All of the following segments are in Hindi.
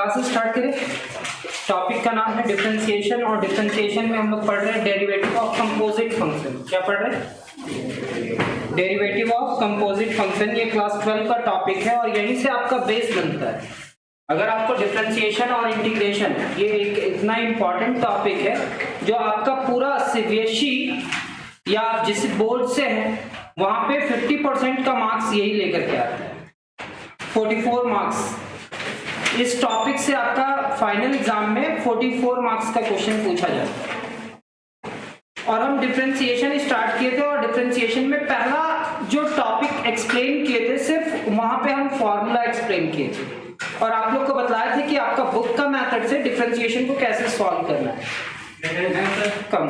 क्लास स्टार्ट करें। टॉपिक का नाम है डिफरेंशिएशन और डिफरेंशिएशन में हम लोग पढ़ रहे हैं डेरिवेटिव ऑफ कंपोजिट फंक्शन। क्या पढ़ रहे हैं? Derivative of composite function. ये क्लास 12 का टॉपिक है और यहीं से आपका बेस बनता है। अगर आपको डिफरेंशिएशन और इंटीग्रेशन ये एक इतना इंपॉर्टेंट टॉपिक है जो आपका पूरा सीबीएसई या आप जिस बोर्ड से हैं वहां पे 50% का मार्क्स यही लेकर के आता है। 44 मार्क्स इस टॉपिक से आपका फाइनल एग्जाम में 44 मार्क्स का क्वेश्चन पूछा जाता है। और हम डिफरेंशिएशन स्टार्ट किए थे और डिफरेंशिएशन में पहला जो टॉपिक एक्सप्लेन किए थे सिर्फ वहां पे हम फॉर्मूला एक्सप्लेन किए थे और आप लोग को बताया थे कि आपका बुक का मेथड से डिफरेंशिएशन को कैसे सॉल्व करना है। कम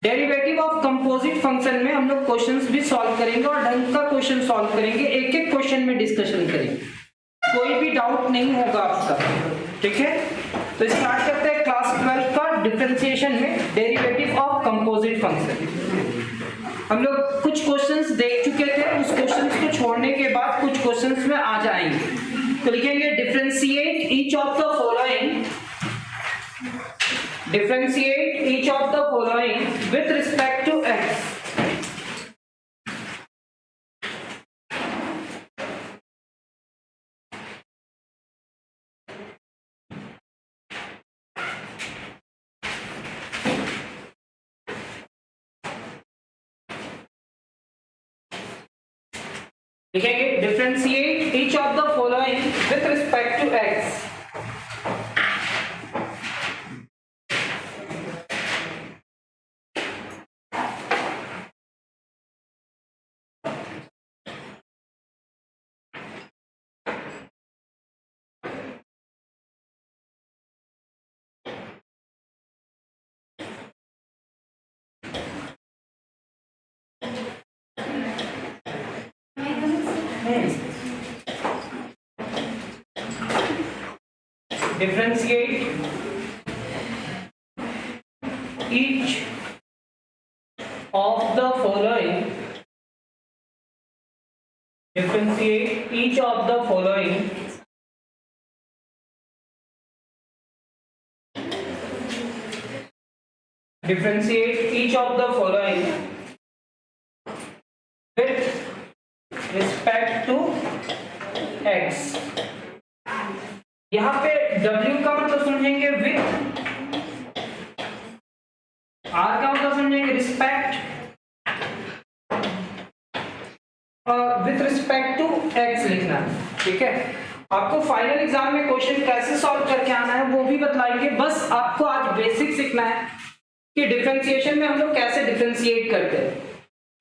डेरिवेटिव ऑफ कंपोजिट फंक्शन में हम लोग क्वेश्चंस भी सॉल्व करेंगे और ढंग का क्वेश्चन सॉल्व करेंगे, एक एक क्वेश्चन में डिस्कशन करेंगे, कोई भी डाउट नहीं होगा आपका। ठीक है, तो स्टार्ट करते हैं क्लास 12 का डिफरेंशिएशन में डेरिवेटिव ऑफ कंपोजिट फंक्शन। हम लोग कुछ क्वेश्चंस देख चुके थे, उस क्वेश्चंस को छोड़ने के बाद कुछ क्वेश्चंस में आ जाएंगे। तो लिखेंगे differentiate each of the following, differentiate each of the following with respect to x. लिखेंगे differentiate each of the following with respect to x. Differentiate each of the following. Differentiate each of the following differentiate each of the following with respect to x. यहां पे w का मतलब समझेंगे विथ, r का मतलब समझेंगे रिस्पेक्ट और विथ रिस्पेक्ट टू x लिखना है। ठीक है, आपको फाइनल एग्जाम में क्वेश्चन कैसे सॉल्व करके आना है वो भी बतलाएंगे। बस आपको आज बेसिक सीखना है कि डिफरेंशिएशन में हम लोग कैसे डिफरेंशिएट करते हैं।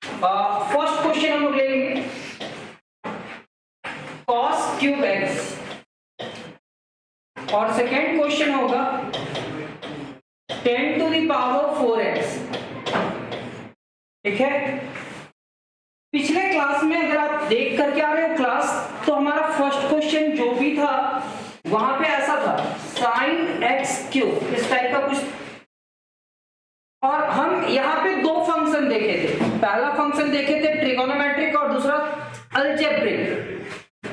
फर्स्ट क्वेश्चन हम लोग लेंगे cos क्यूब x और सेकेंड क्वेश्चन होगा 10 to the power 4x। ठीक है, पिछले क्लास में अगर आप देख करके आ रहे हो क्लास, तो हमारा फर्स्ट क्वेश्चन जो भी था वहां पे ऐसा था sin x क्यूब, इस टाइप का कुछ, और हम यहाँ पे दो फंक्शन देखे थे। पहला फंक्शन देखे थे ट्रिगोनोमेट्रिक और दूसरा अलजेब्रिक।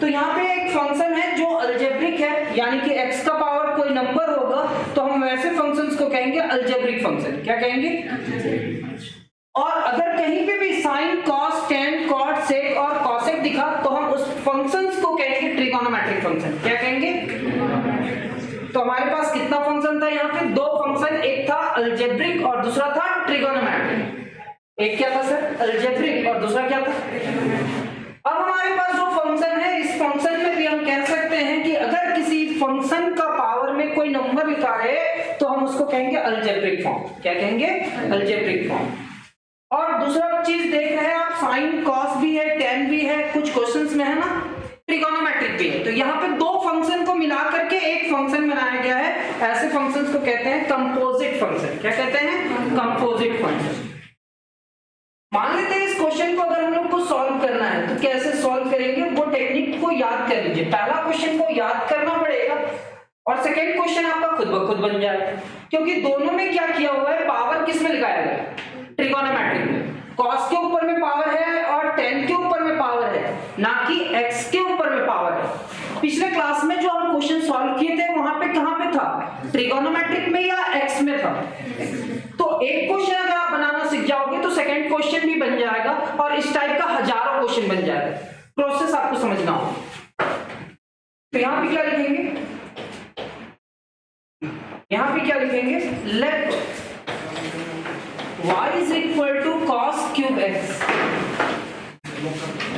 तो यहाँ पे एक फंक्शन है जो अलजेब्रिक है, यानी कि x का पावर कोई नंबर होगा तो हम वैसे फंक्शंस को कहेंगे अलजेब्रिक फंक्शन। क्या कहेंगे? और अगर कहीं पे भी साइन, कॉस, टेन, कॉट, सेक और कॉसेक दिखा तो हम उस फंक्शंस को कहेंगे ट्रिगोनोमेट्रिक फंक्शन। क्या कहेंगे? तो हमारे पास कितना फंक्शन था यहाँ पे? दो फंक्शन, एक था अलजेब्रिक और दूसरा था ट्रिगोनोमेट्रिक। एक क्या था सर? अलजेब्रिक और दूसरा क्या था? अब हमारे पास जो फंक्शन है, इस फंक्शन में भी हम कह सकते हैं कि अगर किसी फंक्शन का पावर में कोई नंबर लिखा है तो हम उसको कहेंगे अलजेब्रिक फॉर्म। क्या कहेंगे? Algebraic form. और दूसरा चीज देख रहे हैं आप, साइन, कॉस भी है, टेन भी है, कुछ क्वेश्चंस में है ना, ट्रिगोनोमेट्रिक भी है। तो यहाँ पे दो फंक्शन को मिला करके एक फंक्शन बनाया गया है। ऐसे फंक्शंस को कहते हैं कंपोजिट फंक्शन। क्या कहते हैं? Composite function. मान लेते हैं इस क्वेश्चन को अगर हम लोग को सॉल्व करना है तो कैसे सॉल्व करेंगे, वो टेक्निक को याद कर लीजिए। पहला क्वेश्चन को याद करना पड़ेगा और सेकेंड क्वेश्चन आपका खुद ब खुद बन जाएगा, क्योंकि दोनों में क्या किया हुआ है, पावर किस में लगाया गया? ट्रिगोनोमेट्रिक में। कॉस के ऊपर में पावर है और टेन के ऊपर में पावर है, ना कि एक्स के ऊपर में पावर है। पिछले क्लास में जो हम क्वेश्चन सॉल्व किए थे वहां पे कहां पे था, ट्रिगोनोमेट्रिक में या एक्स में था। तो एक क्वेश्चन अगर आप बनाना सीख जाओगे तो सेकंड क्वेश्चन भी बन जाएगा और इस टाइप का हजारों क्वेश्चन बन जाएगा। प्रोसेस आपको समझना होगा। तो यहां पे क्या लिखेंगे, यहां पे क्या लिखेंगे, late y is equal to cos cube x,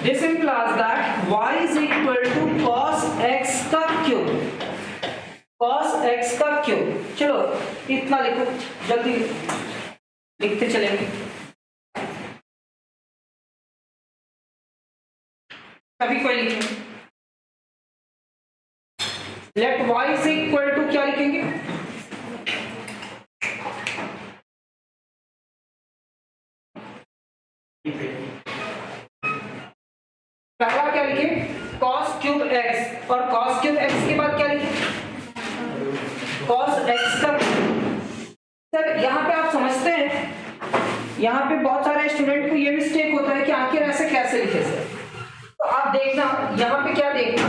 this implies that y is equal to cos x का क्यूब, cos x का क्यूब। चलो इतना लिखो, जल्दी लिखते चलेंगे। सभी कोई लिखेंगे, late y is equal to क्या लिखेंगे, पहला क्या लिखे, cos क्यूब x, और cos क्यूब x के बाद क्या लिखे, cos x का। सर यहाँ पे आप समझते हैं, यहाँ पे बहुत सारे स्टूडेंट को ये मिस्टेक होता है कि आखिर ऐसे कैसे लिखे सर। तो आप देखना यहाँ पे क्या देखना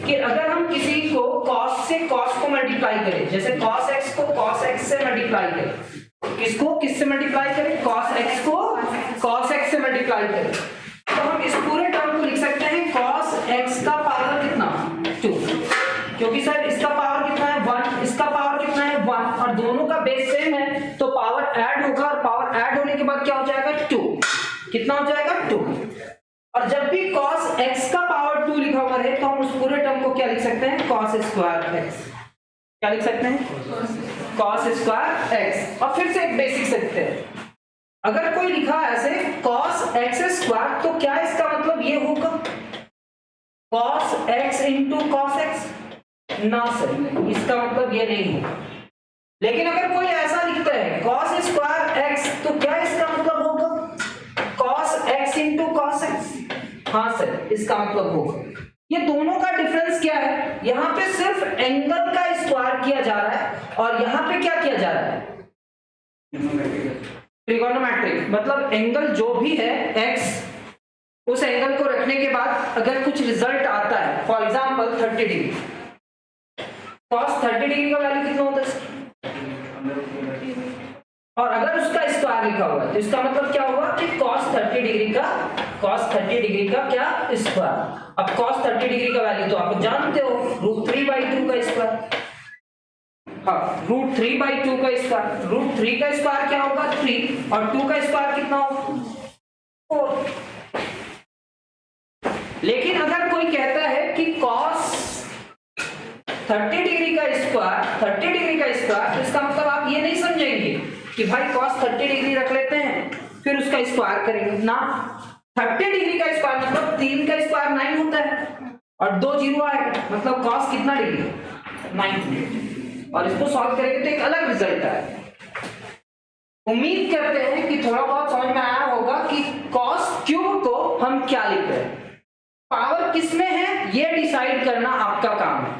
कि अगर हम किसी को cos से cos को मल्टीप्लाई करें, जैसे cos x को cos x से मल्टीप्लाई करें, किसको किससे मल्टीप्लाई करें, cos x को cos x से मल्टीप्लाई करें, तो हम इस पूरे टर्म को लिख सकते हैं cos x का पावर कितना, 2, क्योंकि सर इसका पावर कितना है 1, इसका पावर कितना है 1, और दोनों का बेस सेम है तो पावर ऐड होगा, और पावर ऐड होने के बाद क्या हो जाएगा 2, कितना हो जाएगा 2। और जब भी cos x का पावर 2 लिखा हुआ है तो हम उस पूरे टर्म को क्या लिख सकते हैं, cos स्क्वायर x, क्या लिख सकते हैं, cos स्क्वायर x। और फिर से एक बेसिक सीखते हैं, अगर कोई लिखा ऐसे cos x स्क्वायर तो क्या इसका मतलब ये होगा cos x into cos x, ना सर इसका मतलब ये नहीं होगा। लेकिन अगर कोई ऐसा लिखता है cos स्क्वायर x तो क्या इसका मतलब होगा cos x into cos x, हाँ सर इसका मतलब होगा। ये दोनों का डिफरेंस क्या है, यहाँ पे सिर्फ एंगल का स्क्वायर किया जा रहा है और यहाँ पे क्या किया जा रहा है, ट्रिगोनोमेट्रिक, मतलब एंगल जो भी है x, उस एंगल को रखने के बाद अगर कुछ रिजल्ट आता है, for example 30 degree, cos 30 degree का वैल्यू कितना होता है, और अगर उसका स्क्वायर लिखा हुआ है तो इसका मतलब क्या होगा कि cos 30 डिग्री का क्या स्क्वायर। अब cos 30 डिग्री का वैल्यू तो आप जानते हो, √3/2 का स्क्वायर, हाँ √3/2 का स्क्वायर, √3 का स्क्वायर क्या होगा 3, और 2 का स्क्वायर कितना होगा 4। लेकिन अगर कोई कहता है कि cos 30 डिग्री का स्क्वायर, तो इसका मतलब आप ये नहीं समझेंगे कि भाई cos 30 डिग्री रख लेते हैं फिर उसका स्क्वायर करेंगे ना। 30 डिग्री का स्क्वायर मतलब 3 का स्क्वायर 9 होता है और 2 जीरो आएगा, मतलब cos कितना डिग्री 90, और इसको सॉल्व करेंगे तो एक अलग रिजल्ट आएगा। उम्मीद करते हैं कि थोड़ा बहुत समझ में आया होगा कि cos क्यूब को हम क्या लिख रहे हैं, पावर किस में है ये डिसाइड करना आपका काम है।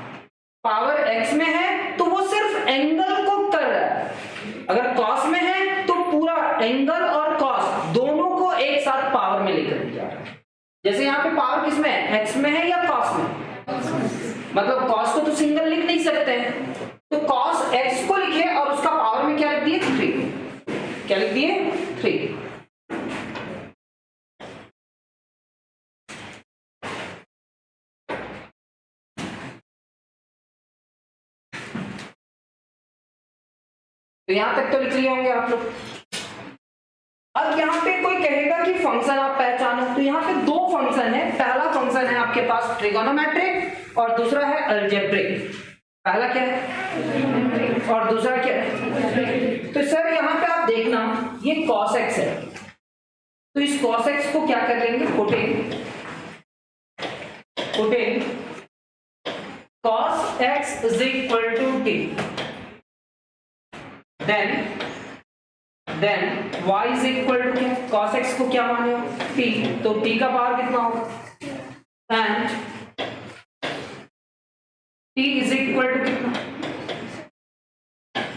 पावर x में है तो वो सिर्फ एंगल को कर रहा है, अगर cos में है तो पूरा एंगल और cos दोनों को एक साथ पावर में लेकर जा रहा है। जैसे यहाँ पे पावर किस में है, x में है या cos में, मतलब cos को तो सिंगल लिख नहीं सकते हैं, तो cos x को लिखे और उसका पावर में क्या लिख दिए 3, क्या लिख दिए 3। तो यहां तक तो लिख लिए होंगे आप लोग। अब यहाँ पे कोई कहेगा कि फंक्शन आप पहचानो, तो यहाँ पे 2 फंक्शन है, पहला फंक्शन है आपके पास ट्रिगोनोमेट्रिक और दूसरा है अलजेब्रिक। पहला क्या है और दूसरा क्या है, तो सर यहाँ पे आप देखना ये cos x है, तो इस cos x को क्या कर लेंगे, putting cos x is equal to t, then y is equal to क्या, cos x को क्या माने t, तो t का पावर कितना होगा, and t is equal to कितना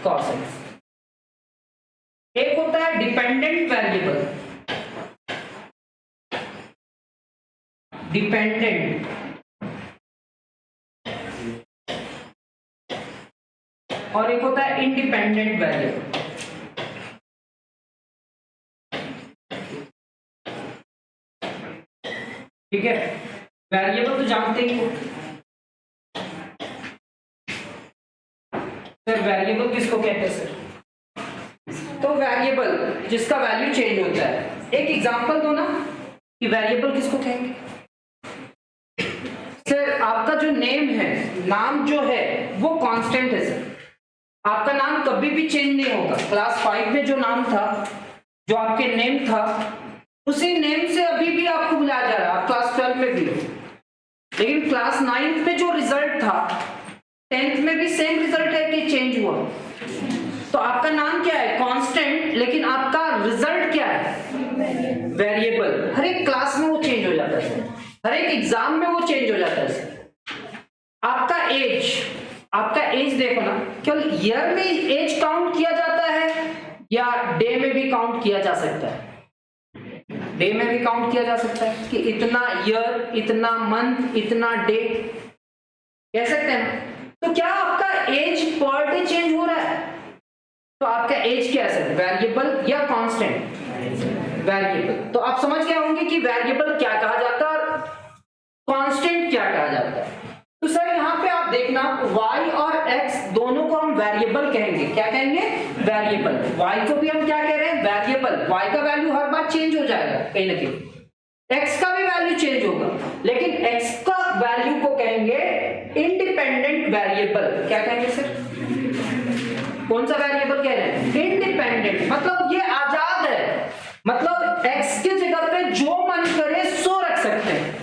cos x। एक होता है डिपेंडेंट वेरिएबल, और एक होता है इंडिपेंडेंट वेरिएबल। ठीक है, वेरिएबल तो जानते ही हो सर, वेरिएबल किसको कहते हैं सर? तो वेरिएबल जिसका वैल्यू चेंज होता है। एक एग्जांपल दो ना कि वेरिएबल किसको कहेंगे। सर आपका जो नेम है, नाम जो है वो कांस्टेंट है सर, आपका नाम कभी भी चेंज नहीं होगा। क्लास 5 में जो नाम था, जो आपके नेम था, उसी नेम से अभी भी आपको बुलाया जा रहा है, आप क्लास 12 में भी हो। लेकिन क्लास 9 में जो रिजल्ट था, 10th में भी सेम रिजल्ट है कि चेंज हुआ? तो आपका नाम क्या है? कांस्टेंट, लेकिन आपका रिजल्ट क्या है? वेरिएबल। हर एक क्लास में वो चेंज हो जाता है, हर एक एग्जाम में वो चेंज हो जाता है। आपका एज, आपका एज देखो ना, केवल ईयर में एज काउंट किया जाता है या डे में भी काउंट किया जा सकता है? डे में भी काउंट किया जा सकता है कि इतना ईयर, इतना मंथ, इतना डे, कह सकते हैं ना। तो क्या आपका एज पर डे चेंज हो रहा है? तो आपका एज क्या है? वेरिएबल या कांस्टेंट? वेरिएबल। तो आप समझ गए होंगे कि वेरिएबल क्या कहा जाता है और कांस्टेंट क्या कहा जाता है। तो सर यहाँ पे आप देखना, y और x दोनों को हम वेरिएबल कहेंगे। क्या कहेंगे? वेरिएबल। y को भी हम क्या कह रहे हैं? वेरिएबल। y का वैल्यू हर बार चेंज हो जाएगा कहीं ना कहीं, x का भी वैल्यू चेंज होगा, लेकिन x का वैल्यू को कहेंगे इंडिपेंडेंट वेरिएबल। क्या कहेंगे सर? कौन सा वेरिएबल कह रहे हैं? इंडिपेंडेंट, मतलब ये आजाद है, मतलब x की जगह पे जो मन करे सो रख सकते हैं।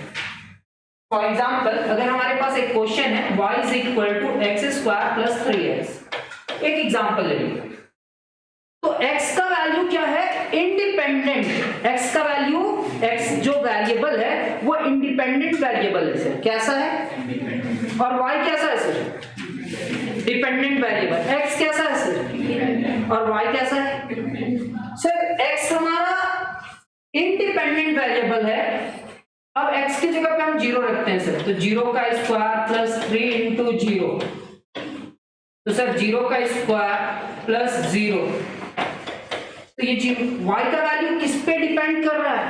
फॉर एग्जाम्पल, अगर हमारे पास एक क्वेश्चन है y is equal to X square plus 3x, एक एग्जाम्पल ले लीजिए। तो x का वैल्यू क्या है? इंडिपेंडेंट। x का वैल्यू, x जो वेरिएबल है वो इंडिपेंडेंट वेरिएबल है सर। कैसा है? और y कैसा है सर? Dependent variable. x कैसा है सर? और y कैसा है सर? x हमारा इंडिपेंडेंट वेरिएबल है। अब x की जगह पे हम 0 रखते हैं सर, तो 0 का स्क्वायर प्लस 3 इंटू 0, तो सर 0 का स्क्वायर प्लस 0, तो ये y का वैल्यू किस पे डिपेंड कर रहा है?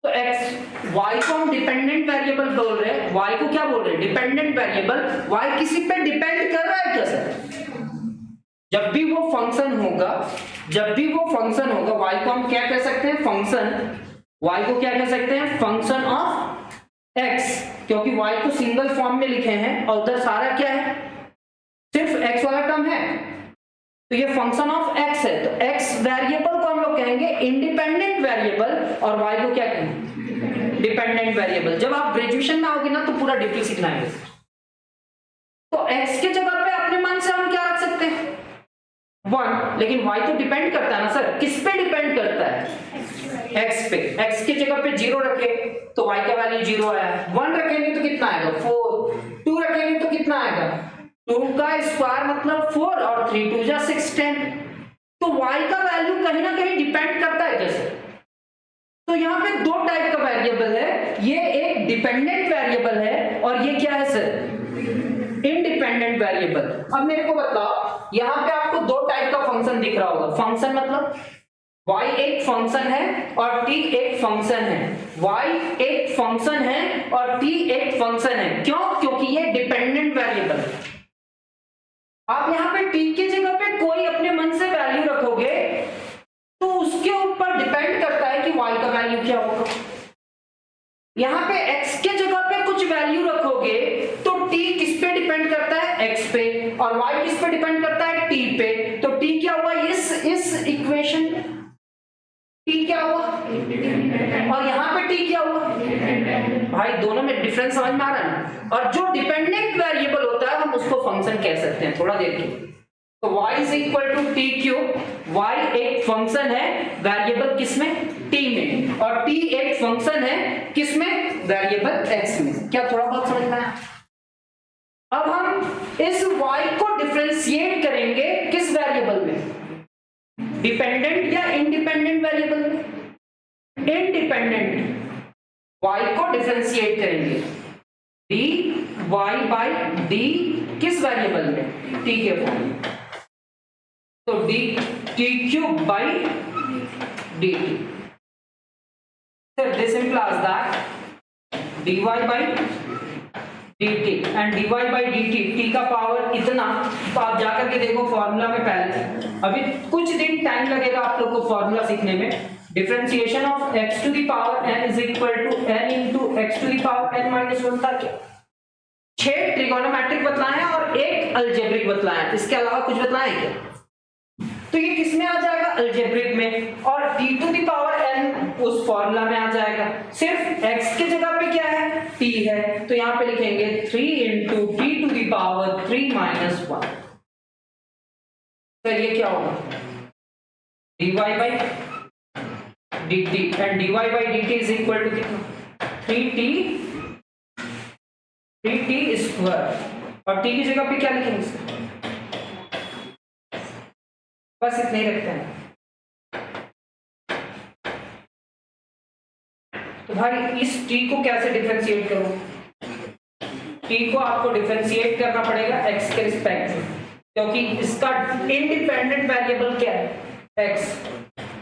तो y को हम डिपेंडेंट वेरिएबल बोल रहे हैं, y को क्या बोल रहे हैं? Dependent variable. y किसी पे डिपेंड कर रहा है क्या सर? जब भी वो फंक्शन होगा, जब भी वो फंक्शन होगा, y को हम क्या कह सकते हैं? फंक्शन। y को क्या कह सकते हैं? फंक्शन ऑफ x, क्योंकि y को सिंगल फॉर्म में लिखे हैं और उधर सारा क्या है? सिर्फ x वाला टर्म है, तो ये फंक्शन ऑफ x है। तो x वेरिएबल को हम लोग कहेंगे इंडिपेंडेंट वेरिएबल और y को क्या कहेंगे? Dependent variable. जब आप ग्रेजुएशन में आओगे ना तो पूरा डीपली सीखना है। तो x के जगह पे अपने मन से हम क्या रख सकते हैं? 1, लेकिन y तो डिपेंड करता है ना सर। किस पे डिपेंड करता है? x पे। x की जगह पे 0 रखे तो y का वैल्यू 0 आया, 1 रखेंगे तो कितना आएगा? 4, 2 रखेंगे तो कितना आएगा? 2 का स्क्वायर मतलब 4 और 3 2 जा 6 10। तो y का वैल्यू कहीं ना कहीं डिपेंड करता है कैसे? तो यहाँ पे दो टाइप का वेरिएबल है, ये एक डिपेंडेंट वेरिएबल है और ये क्या है सर? Independent variable. अब मेरे को बताओ, यहाँ पे आपको दो टाइप का फंक्शन दिख रहा होगा। फंक्शन मतलब y एक फंक्शन है और t एक फंक्शन है। y एक फंक्शन है और t एक फंक्शन है। क्यों? क्योंकि ये डिपेंडेंट वेरिएबल है। आप यहाँ पे t की जगह पे कोई अपने मन से वैल्यू रखोगे तो उसके ऊपर डिपेंड करता है कि y का वैल्यू क्या होगा। यहाँ पे x के जगह पे कुछ वैल्यू रखोगे तो t किस पे डिपेंड करता है? x पे, और y किस पे डिपेंड करता है? t पे। तो t क्या हुआ इस इक्वेशन? t क्या हुआ? और यहाँ पे t क्या हुआ? भाई दोनों में डिफरेंस समझ में आ रहा है? और जो डिपेंडेंट वेरिएबल होता है हम उसको फंक्शन कह सकते हैं। थोड़ा देर के, तो y is equal to T cube. y एक फंक्शन है वेरिएबल किसमें? t में, और t एक फंक्शन है किसमें? वेरिएबल x में। क्या थोड़ा बहुत समझ में आया? अब हम इस y को डिफरेंशिएट करेंगे किस वेरिएबल में? डिपेंडेंट या इंडिपेंडेंट वेरिएबल में? इंडिपेंडेंट। y को डिफरेंशिएट करेंगे dy बाई dt किस वेरिएबल में? t के फॉर्म में। तो t³ by dt, this implies that dy by dt and dy by dt t का पावर इतना। तो आप जाकर के देखो फॉर्मूला में, पहले अभी कुछ दिन टाइम लगेगा आप लोग को फॉर्मूला सीखने में। Differentiation of x to the power n is equal to n into x to the power n minus 1 था क्या? 6 ट्रिगोनोमेट्रिक बतलाए हैं और एक अलजेब्रिक बतलाए हैं, इसके अलावा कुछ बतलाए हैं क्या? तो ये किस में आ जाएगा? अलजेब्रिक में। और t to the power n उस फॉर्मूला में आ जाएगा। सिर्फ x के जगह पे क्या है? t है, तो यहां पे लिखेंगे 3 into t to the power 3 minus 1। तो ये क्या होगा? dy by dt and dy by dt is equal to कितना? 3t square. और t की जगह पे क्या लिखेंगे? बस इतने ही रखते हैं। तो भाई इस t को कैसे डिफरेंशिएट करूं? t को आपको डिफरेंशिएट करना पड़ेगा x के रिस्पेक्ट में, क्योंकि इसका इंडिपेंडेंट वेरिएबल क्या है? x।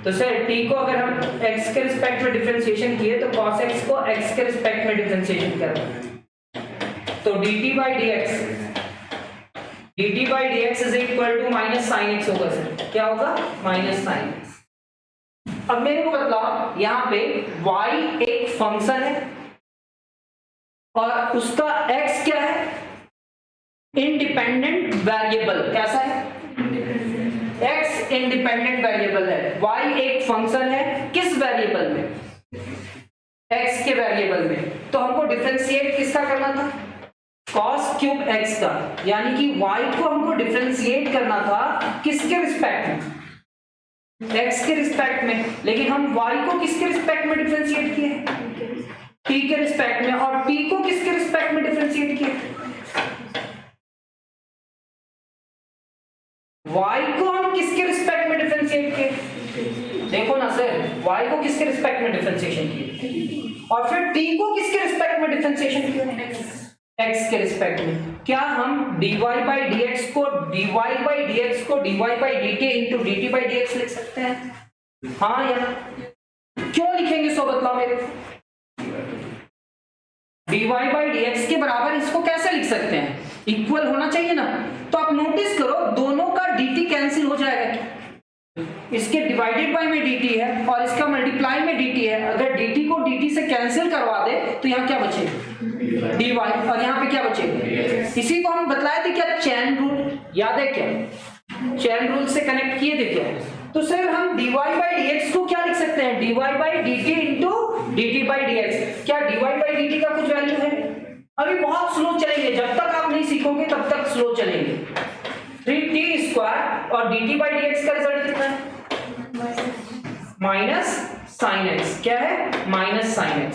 तो सर t को अगर हम x के रिस्पेक्ट में डिफरेंशिएशन किए तो cos x को x के रिस्पेक्ट में डिफरेंशिएशन करना, तो dt by dx is equal to minus sine x होगा। सर क्या होगा? Minus sine x। अब मेरे को बतलाओ, यहाँ पे y एक फंक्शन है और उसका x क्या है? Independent variable. कैसा है? x इंडिपेंडेंट वेरिएबल है। y एक फंक्शन है किस वेरिएबल में? x के वेरिएबल में। तो हमको डिफरेंशिएट किसका करना था? cos क्यूब x का, यानी कि y को हमको डिफरेंशिएट करना था किसके रिस्पेक्ट में? x के रिस्पेक्ट में। लेकिन हम y को किसके रिस्पेक्ट में डिफरेंशिएट किए? t के रिस्पेक्ट में। और t को किसके रिस्पेक्ट में डिफरेंशिएट किए? y को हम किसके रिस्पेक्ट में डिफरेंशिएट किए? देखो ना सर, y को किसके रिस्पेक्ट में डिफरेंशिएशन किए और फिर t को किसके रिस्पेक्ट में डिफरेंशिएशन किए? x के रिस्पेक्ट में। क्या हम dy by dx को dy by dt into dt by dx लिख सकते हैं? हाँ या ना? क्यों लिखेंगे सो बतलाओ मेरे को। dy by dx के बराबर इसको कैसे लिख सकते हैं? इक्वल होना चाहिए ना। तो आप नोटिस करो दोनों का dt कैंसिल हो जाएगा क्या? इसके डिवाइडेड बाय में dt है और इसका मल्टीप्लाई में dt है। अगर dt को dt से कैंसिल करवा दे तो यहाँ क्या बचेगा? dy। और यहाँ पे क्या बचेगा? इसी को हम बतलाए थे क्या? चेन रूल याद है क्या? चेन रूल से कनेक्ट किए थे क्या? तो सर हम dy by dx को क्या लिख सकते हैं? dy by dt into dt by dx। क्या dy by dt का कुछ वैल्यू है? अभी बहुत स्लो चलेंगे, जब तक आप नहीं सीखोगे तब तक स्लो चलेंगे। 3t स्क्वायर और dt by dx का रिजल्ट कितना है? Minus sine x। क्या है? Minus sine x।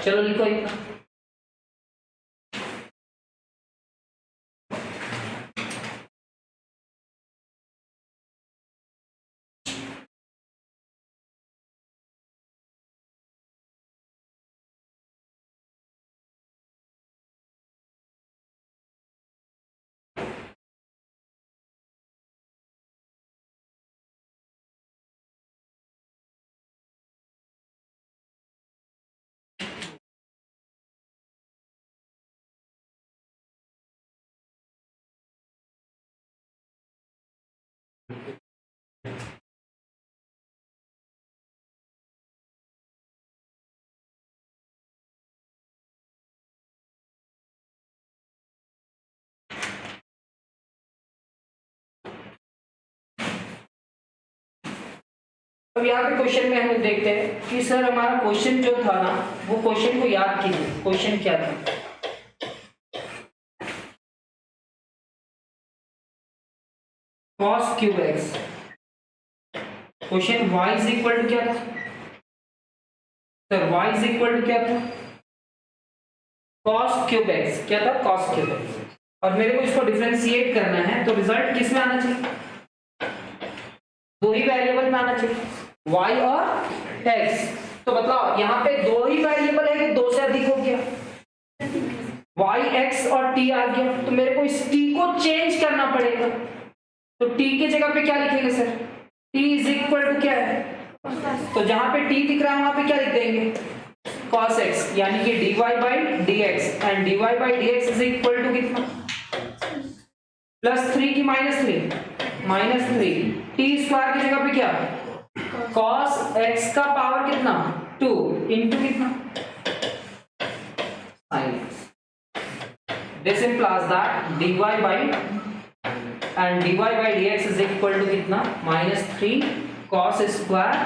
चलो लिखो इतना। अब यहाँ पे क्वेश्चन में हम लोग देखते हैं कि सर हमारा क्वेश्चन जो था ना, वो क्वेश्चन को याद कीजिए। क्वेश्चन क्या था? cos cube x। Question y is equal to क्या था sir? y is equal to क्या था? cos cube x। क्या था? cos cube x। और मेरे को इसको डिफरेंशिएट करना है, तो रिजल्ट किस में आना चाहिए? दो ही वेरिएबल में आना चाहिए, y और x। तो बताओ यहाँ पे दो ही वेरिएबल है कि दो से अधिक हो गया? वाई एक्स और टी आ गया, तो मेरे को इस टी को चेंज करना पड़ेगा। तो टी की जगह पे क्या लिखेंगे sir? T is equal to क्या है? तो जहां पे टी दिख रहा है वहां पे क्या लिख देंगे? cos x, यानी कि dy by dx, and dy by dx is equal to कितना? +3 की -3 टी स्क्वायर की जगह पे क्या? cos x का पावर कितना? 2 इंटू कितना? sin x. This implies that dy by and dy by dx is equal to कितना? -3 cos स्क्वायर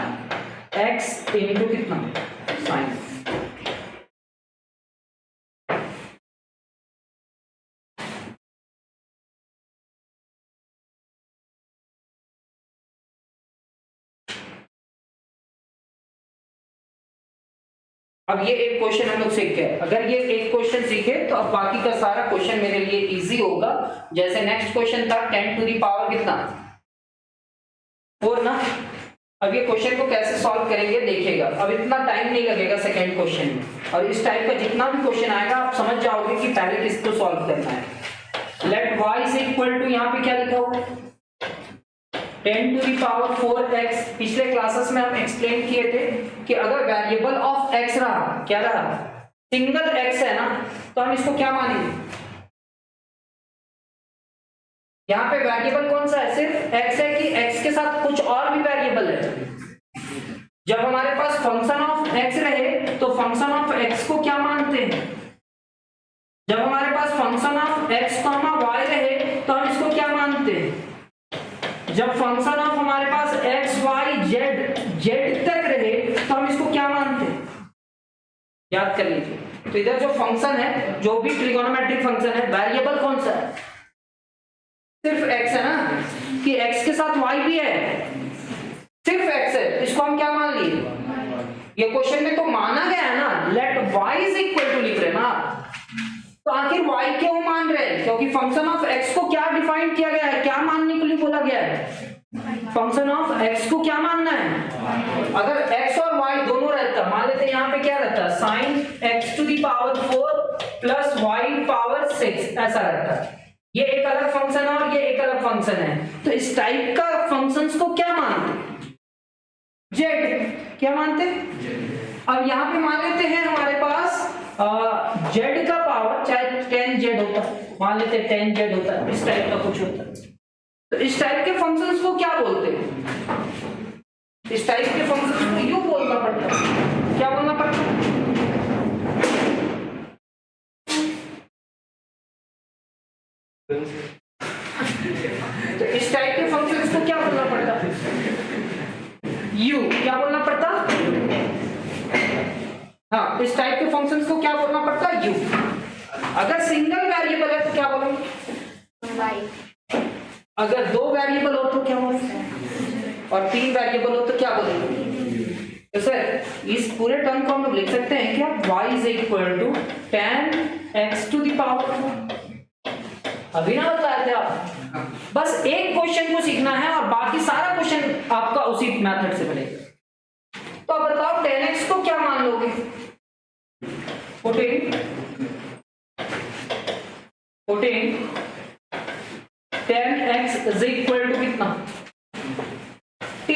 x इंटू कितना? sin. अब ये एक क्वेश्चन हम लोग सीख गए। अगर ये एक क्वेश्चन सीखे तो अब बाकी का सारा क्वेश्चन मेरे लिए इजी होगा। जैसे नेक्स्ट क्वेश्चन था 10 टू दी पावर कितना? 4 ना। अब ये क्वेश्चन को कैसे सॉल्व करेंगे देखिएगा। अब इतना टाइम नहीं लगेगा सेकंड क्वेश्चन में, और इस टाइप का जितना भी क्वेश्चन आएगा आप समझ जाओगे कि पहले किसको सॉल्व करना है। Let y is equal to, यहाँ पे क्या लिखा हुआ है? 10 टू दी पावर 4x। पिछले क्लासेस में हम एक्सप्लेन किए थे कि अगर वेरिएबल ऑफ x रहा, क्या रहा? सिंगल x है ना, तो हम इसको क्या मानेंगे? यहाँ पे वेरिएबल कौन सा है? सिर्फ x है कि x के साथ कुछ और भी वेरिएबल है? जब हमारे पास फंक्शन ऑफ x रहे तो फंक्शन ऑफ x को क्या मानते हैं? जब हमारे पास फंक्शन ऑफ x, y रहे तो हम इसको क्या मानते हैं? जब फंक्शन ऑफ हमारे पास x, y, z तक रहे तो हम इसको क्या मानते हैं? याद कर लीजिए। तो इधर जो फंक्शन है, जो भी ट्रिगोनोमेट्रिक फंक्शन है, वेरिएबल कौन सा है? सिर्फ x है ना, कि x के साथ y भी है, सिर्फ x है, इसको हम क्या मान लिए? ये क्वेश्चन में तो माना गया है ना, let y is equal to लिख रहे हैं ना। तो आखिर y क्यों मान रहे हैं? क्योंकि फंक्शन ऑफ x को क्या डिफाइन किया गया है, क्या मानने के लिए बोला गया है? फंक्शन ऑफ x को क्या मानना है? अगर x और y दोनों रहता, मान लेते यहाँ पे क्या रहता? sin x to the power 4 plus y power 6 ऐसा रहता। ये एक अलग फंक्शन है और ये एक अलग फंक्शन है। तो इस टाइप का फंक्शंस को क्या मानते? z। क्या मानते? अब यहाँ पे मान लेते हैं हमारे पास z का पावर, चाहे 10z होता, मान लेते 10z होता, इस टाइप का कुछ होता, तो इस टाइप के फंक्शंस को क्या बोलते हैं? इस टाइप के फंक्शंस को यूं बोलना पड़ता है। क्या बोलना पड़ता है? तो इस टाइप के फंक्शंस को क्या बोलना पड़ता है? यू। क्या बोलना पड़ता? हाँ, इस टाइप के फंक्शंस को क्या बोलना पड़ता है? यू। अगर सिंगल वेरिएबल है तो क्या बोलेंगे? वाई। अगर 2 वेरिएबल हो तो क्या बोलेंगे? और 3 वेरिएबल हो तो क्या बोलेंगे? तो सर इस पूरे टर्म को हम लोग लिख सकते हैं क्या? y is equal to 10x to the power. अभी ना बताया थे आप, बस एक क्वेश्चन को सीखना है और बाकी सारा क्वेश्चन आपका उसी मेथड से बनेगा। तो अब बताओ 10x को क्या मान लोगे? 14 10x इज इक्वल टू कितना? t।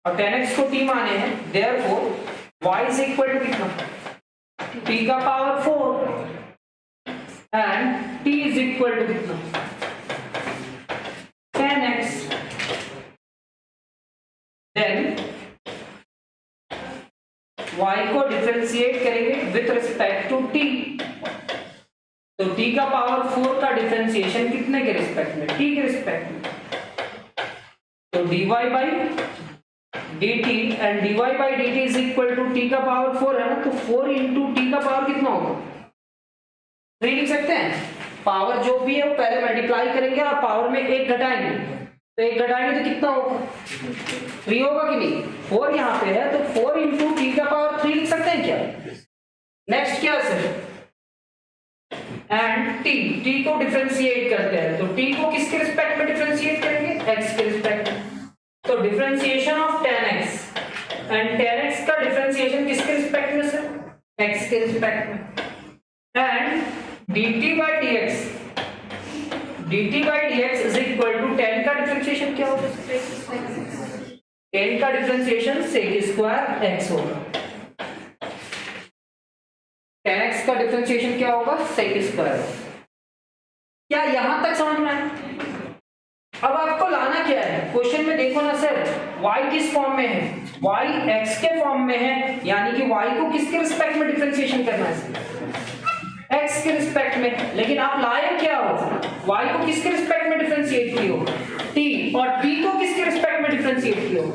और 10x को t माने हैं, therefore y is equal to कितना? t का power 4 and t is equal to कितना? 10x। देन y को डिफरेंशिएट करेंगे विथ रिस्पेक्ट टू t। तो t का पावर 4 का डिफरेंशिएशन कितने के रिस्पेक्ट में? t के रिस्पेक्ट में। तो dy by dt and dy by dt is equal to t का पावर 4 है ना, तो 4 इंटू t का पावर कितना होगा? 3 लिख सकते हैं। पावर जो भी है वो पहले मल्टीप्लाई करेंगे और पावर में 1 घटाएंगे, तो 1 घटाएंगे तो कितना होगा? 3 होगा कि नहीं? 4 यहाँ पे है तो 4 इंटू टी का पावर 3 लिख सकते हैं क्या? नेक्स्ट क्या है सर? एंड टी को डिफरेंशिएट करते हैं, तो टी को किसके रिस्पेक्ट में डिफरेंशिएट करेंगे? x के रिस्पेक्ट में। तो differentiation of 10x and 10x का डिफरेंशिएशन किसके रिस्पेक्ट में सर? x के रिस्पेक्ट में। And dt by dx is equal to tan का डिफरेंशिएशन क्या होगा? tan का डिफरेंशिएशन sec स्क्वायर x होगा। tan x का डिफरेंशिएशन क्या होगा? sec square. क्या यहां तक समझ में आया? अब आपको लाना क्या है क्वेश्चन में, देखो ना सर, y किस फॉर्म में है? y x के फॉर्म में है, यानी कि y को किसके रिस्पेक्ट में डिफरेंशिएशन करना है? x के रिस्पेक्ट में। लेकिन आप लाए क्या हो? y को किसके रिस्पेक्ट में डिफरेंशिएट किए हो? t, और t को किसके रिस्पेक्ट में डिफरेंशिएट किए हो?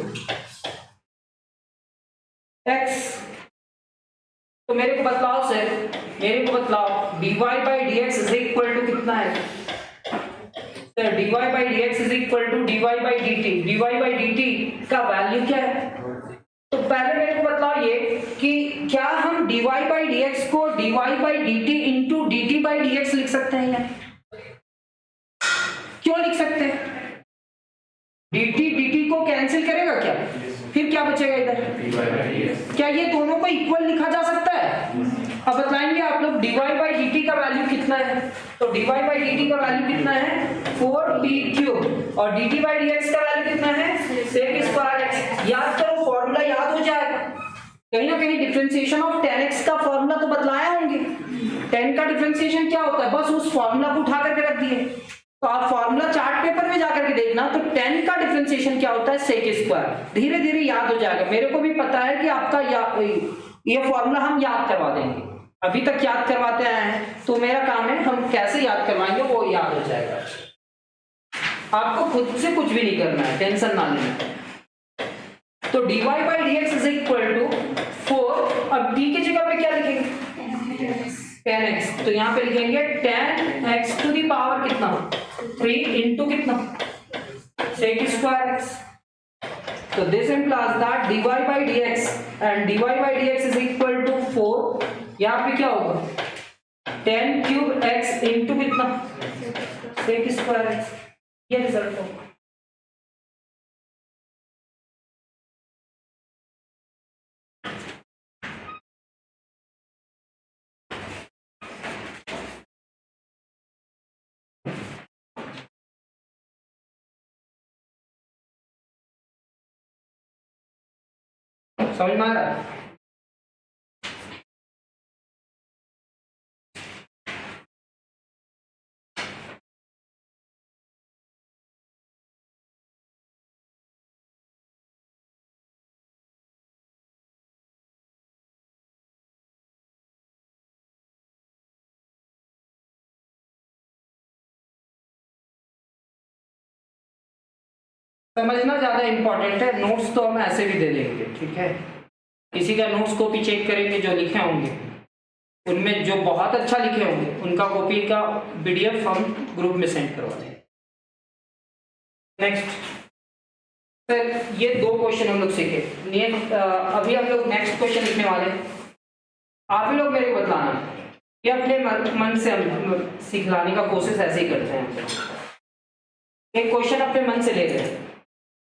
x। तो मेरे को बतलाओ सर, मेरे को बतलाओ dy by dx is equal to कितना है sir? dy by dx is equal to dy by dt। dy by dt का वैल्यू क्या है? तो पहले मेरे को बतलाओ ये कि क्या हम dy by dx को dy by dt into dt by dx लिख सकते हैं? या क्यों लिख सकते हैं? dt dt को कैंसिल करेगा क्या? फिर क्या बचेगा इधर? क्या ये दोनों को इक्वल लिखा जा सकता है? अब बताएंगे आप लोग dy by dt का वैल्यू कितना है? तो dy by dt का वैल्यू कितना है? 4t³ और dt by dx का वैल्यू कितना है? sec square x। याद करो, फॉर्मूला याद हो जाएगा। कहीं ना कहीं डिफरेंशिएशन ऑफ tan x का फॉर्मूला तो बतलाया होंगे। tan का डिफरेंशिएशन क्या होता है? बस उस फॉर्मूला को उठा करके रख दिए। तो आप फॉर्मूला चार्ट पेपर में जाकर के देखना, तो tan का डिफरेंशिएशन क्या होता है? sec square. धीरे धीरे याद हो जाएगा। मेरे को भी पता है कि आपका ये फॉर्मूला हम याद करवा देंगे, अभी तक याद करवाते आए हैं, तो मेरा काम है हम कैसे याद करवाएंगे वो याद हो जाएगा। आपको खुद से कुछ भी नहीं करना है, टेंशन ना लेना। तो dy by dx is equal to 4, अब d की जगह पे क्या लिखेंगे? tan x। तो यहां पे लिखेंगे tan x to the power कितना? 3 इंटू कितना? sec square x। तो this implies that dy by dx and dy by dx is equal to 4। यहाँ पे क्या होगा? tan³ x इंटू कितना? sec square x। ये रिजल्ट होगा। समझ में आ रहा है? समझना ज्यादा इंपॉर्टेंट है। नोट्स तो हम ऐसे भी दे देंगे, ठीक है? किसी का नोट्स कॉपी चेक करेंगे, जो लिखे होंगे उनमें जो बहुत अच्छा लिखे होंगे उनका कॉपी का पीडीएफ हम ग्रुप में सेंड करवा देंगे। नेक्स्ट सर, ये 2 क्वेश्चन हम लोग सीखे। अभी हम लोग नेक्स्ट क्वेश्चन लिखने वाले हैं। आप ही लोग मेरे को बताना, ये अपने मन से हम सिखलाने का कोशिश ऐसे ही करते हैं। एक क्वेश्चन अपने मन से ले रहे हैं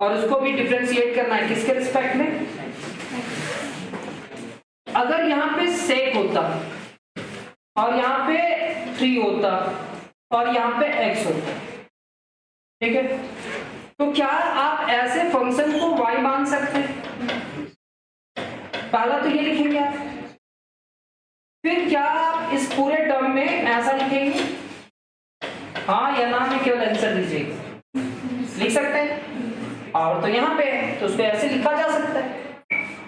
और उसको भी डिफरेंशिएट करना है किसके रिस्पेक्ट में? अगर यहाँ पे sec होता और यहाँ पे 3 होता और यहाँ पे x होता, ठीक है, तो क्या आप ऐसे फंक्शन को y मान सकते हैं? पहला तो ये लिखेंगे आप। फिर क्या आप इस पूरे टर्म में ऐसा लिखेंगे? हाँ या ना में केवल आंसर दीजिएगा। लिख सकते हैं, और तो यहाँ पे है तो उसको ऐसे लिखा जा सकता है।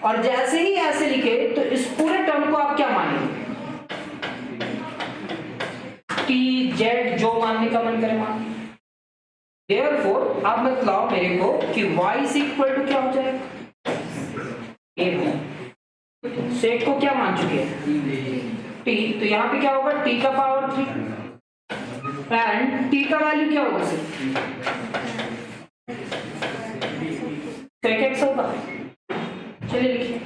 और जैसे ही ऐसे लिखे तो इस पूरे टर्म को आप क्या मानेंगे? टी जेड जो मानने का मन करे मान। देयरफॉर आप बतलाओ मेरे को कि y इज इक्वल टू क्या हो जाएगा? सेक को क्या मान चुके हैं? t। तो यहाँ पे क्या होगा? t का पावर 3 एंड t का वैल्यू क्या होगा? sec x होगा। चलिए लिखिए।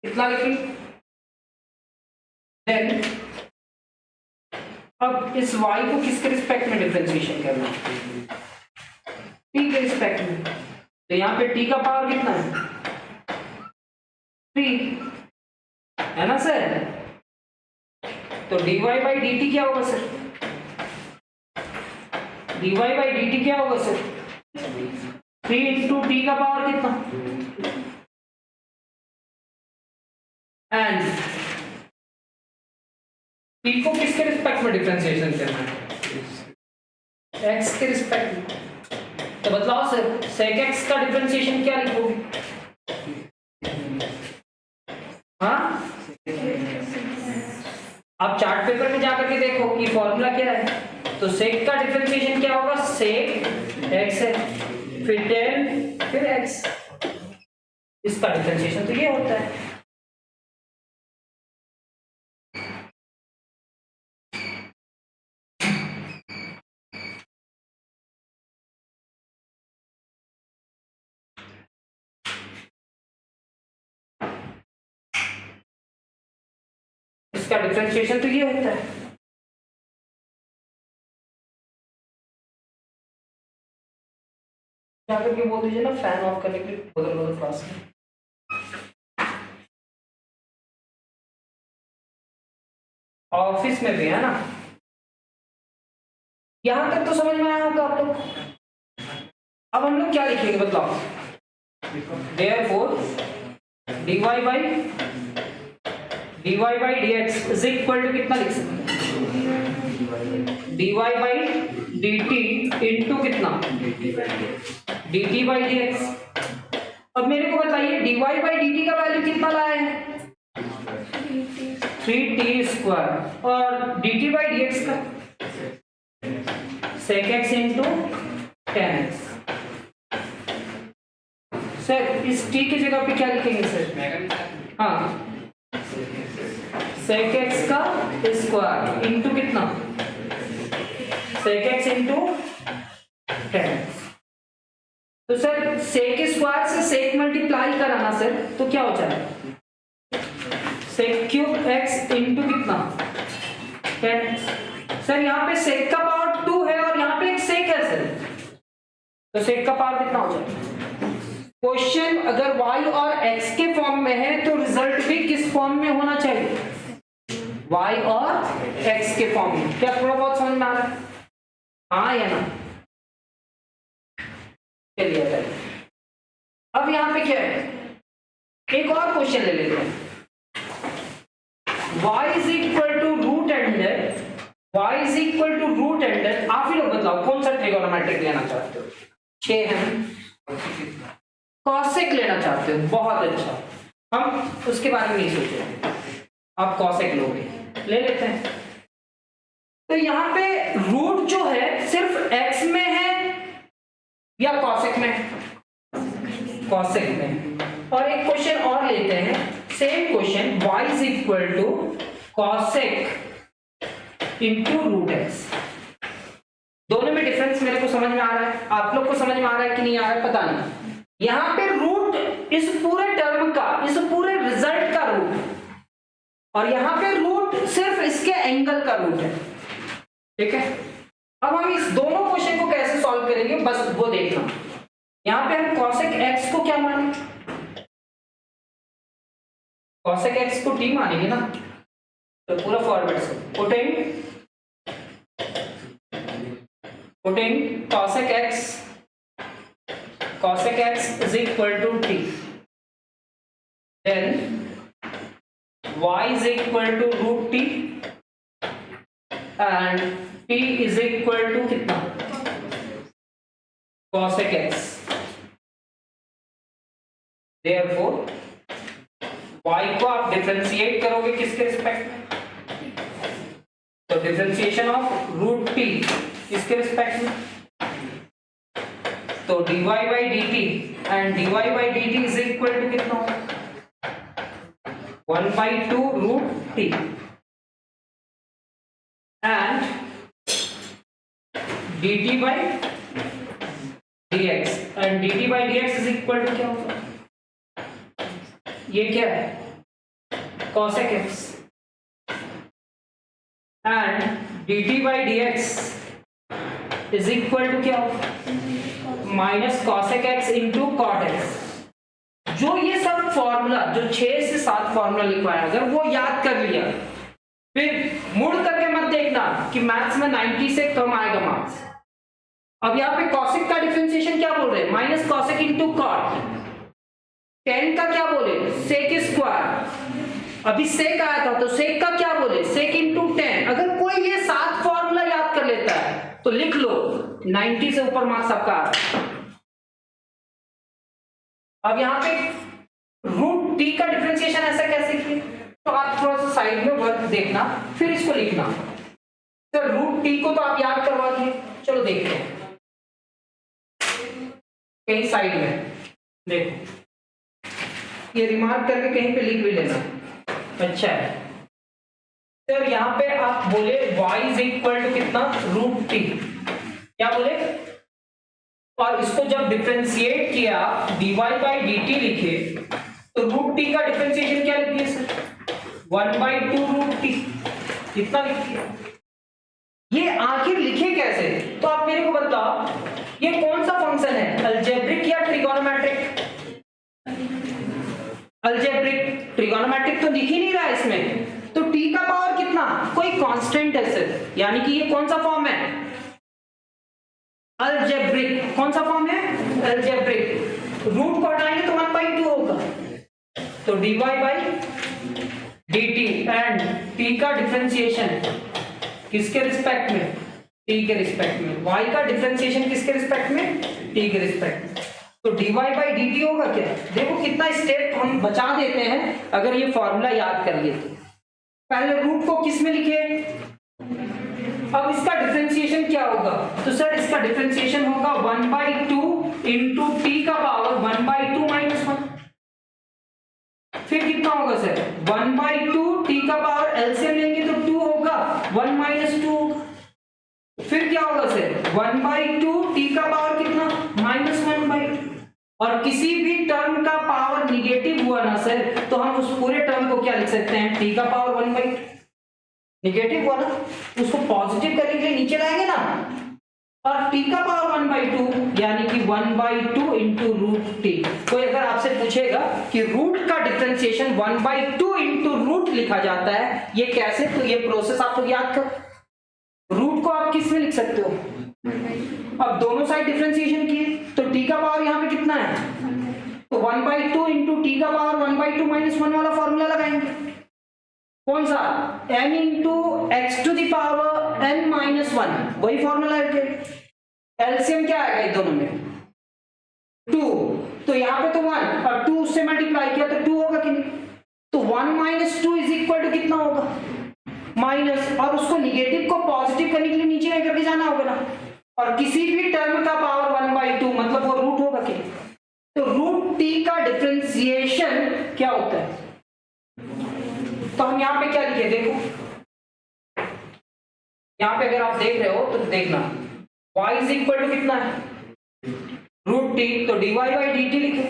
कितना लिखेंगे? देन अब इस y को किसके रिस्पेक्ट में डिफरेंशिएशन करना है? t के रिस्पेक्ट में। तो यहाँ पे t का पावर कितना है? 3 है ना सर? तो dy बाई dt क्या होगा सर? dy बाई dt क्या होगा सर? 3 इंटू टी का पावर कितना? एंड t को किसके रिस्पेक्ट में डिफरेंशिएशन करना है? x के रिस्पेक्ट में। तो बतलाओ सर, sec x का डिफरेंशिएशन क्या लिखोगे? हाँ, आप चार्ट पेपर में जाकर के देखो कि फॉर्मूला क्या है। तो sec का डिफरेंशिएशन क्या होगा? sec x है, फिर tan, फिर x। इसका डिफरेंशिएशन तो ये होता है। इसका डिफरेंशिएशन तो ये होता है। जाकर के बोल दीजिए ना फैन ऑफ करने के लिए, बदल बदल क्लास में। ऑफिस में भी है ना। यहां तक तो समझ में आया होगा आप लोग। अब हम लोग क्या लिखेंगे बताओ? therefore dy by dx is equal to कितना लिख सकते हैं? dy by dt इंटू कितना? dt by dx। अब मेरे को बताइए dy by dt का वैल्यू कितना लाया है? 3t square. और dt by dx का sec x into tan x। Sir इस t की जगह पे क्या लिखेंगे सर? हाँ, sec x का स्क्वायर इंटू कितना? sec x into tan x। तो सर sec स्क्वायर से sec मल्टीप्लाई कराना सर, तो क्या हो जाएगा? sec क्यूब x इंटू कितना? tan x। सर यहाँ पे sec का पावर 2 है और यहाँ पे एक sec है सर, तो sec का पावर कितना हो जाएगा? क्वेश्चन अगर y और x के फॉर्म में है तो रिजल्ट भी किस फॉर्म में होना चाहिए? y और x के फॉर्म में। क्या थोड़ा बहुत समझ में आ रहा है? हाँ या ना? चलिए बताइए। अब यहां पे क्या है, एक और क्वेश्चन ले लेते हैं। y is equal to root under, y is equal to root under, आप ही लोग बताओ कौन सा ट्रिगोनोमेट्रिक लेना चाहते हो? 6 है, कॉसेक लेना चाहते हो, बहुत अच्छा। हम उसके बारे में नहीं सोचे, आप कॉसेक लोगे, ले लेते हैं। तो यहां पे रूट जो है सिर्फ x में है या कॉसेक में? कॉसेक में। और एक क्वेश्चन और लेते हैं, same question, y is equal to cosec into root X. दोनों में डिफरेंस मेरे को समझ में आ रहा है, आप लोग को समझ में आ रहा है कि नहीं आ रहा है पता नहीं। यहां पे रूट इस पूरे टर्म का, इस पूरे रिजल्ट का रूट, और यहां पे रूट सिर्फ इसके एंगल का रूट है। ठीक है, अब हम इस दोनों क्वेश्चन को कैसे सॉल्व करेंगे बस वो देखना। यहां पे हम cosec x को क्या माने? cosec x को t मानेंगे ना, तो पूरा फॉरवर्ड से putting cosec x is equal to t, then y is equal to root t and t is equal to कितना? cosec x। Therefore y को आप डिफरेंशिएट करोगे किसके रिस्पेक्ट में? तो डिफरेंशिएशन ऑफ रूट t किसके रिस्पेक्ट में? तो dy by dt and dy by dt is equal to कितना होगा? 1/2 root t and dt by dx and dt by dx is equal to क्या होगा? ये क्या है? cosec x and dt by dx is equal to क्या minus cosec x into cot x। जो ये सब फॉर्मूला जो 6 से 7 फॉर्मूला लिखवाया अगर वो याद कर लिया, फिर मुड़ करके मत देखना कि मैथ्स में 90 से कम आएगा मार्क्स। अब यहाँ पे cosec का डिफरेंशिएशन क्या बोल रहे हैं, minus cosec into cot। tan का क्या बोले, sec स्क्वायर। अभी sec आया था तो sec का क्या बोले, sec इंटू tan। अगर कोई ये 7 फॉर्मूला याद कर लेता है तो लिख लो 90 से ऊपर मार्क्स आपका आ रहा है। अब यहाँ पे रूट टी का डिफरेंशिएशन ऐसा कैसे किए, तो आप थोड़ा सा साइड में वर्क देखना फिर इसको लिखना। तो रूट टी को तो आप याद करवा दिए, चलो देखते हैं कहीं साइड में देखो, ये रिमार्क करके कहीं पे लिख भी लेना। अच्छा है सर, यहाँ पे आप बोले y इज इक्वल टू कितना रूट टी, क्या बोले, और इसको जब डिफरेंशिएट किया dy बाई dt लिखे तो रूट टी का डिफरेंशिएशन क्या लिख दिया सर, 1/2 रूट टी, कितना लिखिए। ये आखिर लिखे कैसे, तो आप मेरे को बताओ ये कौन सा फंक्शन है, अलजेब्रिक या ट्रिगोनोमेट्रिक। अलजेब्रिक, ट्रिगोनोमेट्रिक तो दिख ही नहीं रहा है इसमें, तो t का पावर कितना, कोई कांस्टेंट है सर, यानी कि ये कौन सा फॉर्म है, अलजेब्रिक। कौन सा फॉर्म है, अलजेब्रिक। रूट को हटाएंगे तो 1/2 होगा, तो dy by dt and t का डिफरेंशिएशन किसके रिस्पेक्ट में, t के रिस्पेक्ट में। y का डिफरेंशिएशन किसके रिस्पेक्ट में, t के रिस्पेक्ट में। तो dy बाई dt होगा क्या, देखो कितना स्टेप हम बचा देते हैं अगर ये फॉर्मूला याद कर लिए तो। पहले रूट को किस में लिखे, अब इसका डिफरेंशिएशन क्या होगा, तो सर इसका डिफरेंशिएशन होगा 1/2 इंटू टी का पावर 1/2 माइनस 1। फिर कितना होगा सर, 1/2 टी का पावर एलसीएम लेंगे तो 2 होगा, 1 माइनस 2 होगा। फिर क्या होगा सर, 1/2 टी का पावर कितना, माइनस 1/2। और किसी भी टर्म का पावर निगेटिव हुआ ना सर, तो हम उस पूरे टर्म को क्या लिख सकते हैं, टी का पावर 1/2। निगेटिव हुआ ना, उसको पॉजिटिव करने के लिए नीचे लाएंगे ना, और t का पावर 1/2 यानी कि 1/2 इंटू रूट टी। कोई अगर आपसे पूछेगा कि रूट का डिफरेंशिएशन 1/2 इंटू रूट लिखा जाता है, ये कैसे, तो ये प्रोसेस आप लोग याद करो। रूट को आप किस में लिख सकते हो, अब दोनों साइड डिफरेंशिएशन किए तो t का पावर यहाँ पे कितना है, तो 1/2 इंटू टी का पावर 1/2 माइनस 1 वाला फॉर्मूला लगाएंगे। कौन सा, n into X to the power n minus 1, वही फॉर्मूला है। एलसीएम क्या आएगा इन दोनों में, 2, तो यहाँ पे तो 1 और 2 उससे मल्टीप्लाई किया तो 2 होगा कि नहीं, तो 1 माइनस 2 इज इक्वल टू कितना होगा, माइनस, और उसको निगेटिव को पॉजिटिव करने के लिए नीचे लेकर के जाना होगा ना, और किसी भी टर्म का पावर 1/2 मतलब वो रूट होगा कि, तो रूट टी का डिफरेंशिएशन क्या होता है, तो हम यहाँ पे क्या लिखे देखो, यहाँ पे अगर आप देख रहे हो तो देखना y इज इक्वल टू कितना है, रूट टी, तो dy बाई dt लिखे,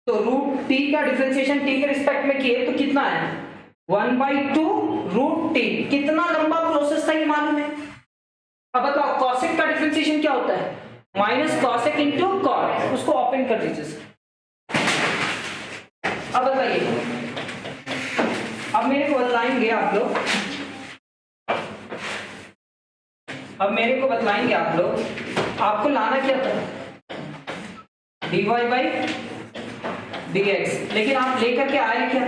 तो रूट टी का डिफरेंशिएशन t के रिस्पेक्ट में किए तो कितना है, 1/2 रूट टी। कितना लंबा प्रोसेस था ये मालूम है। अब बताओ cosec का डिफरेंशिएशन क्या होता है, माइनस cosec इंटू cot, उसको ओपन कर दीजिए। अब बताइए, अब मेरे को बतलाएंगे आप लोग, आपको लाना क्या था, dy बाई dx, लेकिन आप लेकर के आए क्या,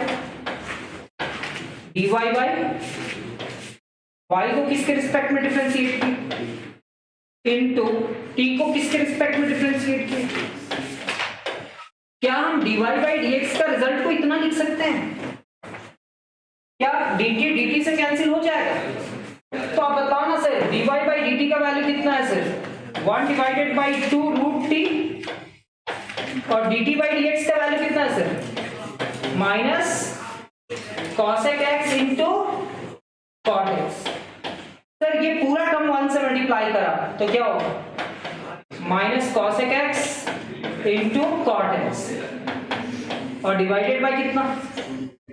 dy बाई y को किसके रिस्पेक्ट में डिफरेंशिएट किया, इनटू t को किसके रिस्पेक्ट में डिफरेंशिएट किया। क्या हम dy बाई dx का रिजल्ट को इतना लिख सकते हैं, क्या dt dt से कैंसिल हो जाएगा, तो आप बताओ ना सर, dy बाई dt का वैल्यू कितना है सर, 1/2 रूट टी, और dt बाई dx का वैल्यू कितना है sir, minus cosec x into cot x। Sir ये पूरा टर्म 1 से मल्टीप्लाई करा तो क्या होगा, minus cosec x into cot x, और डिवाइडेड बाई कितना,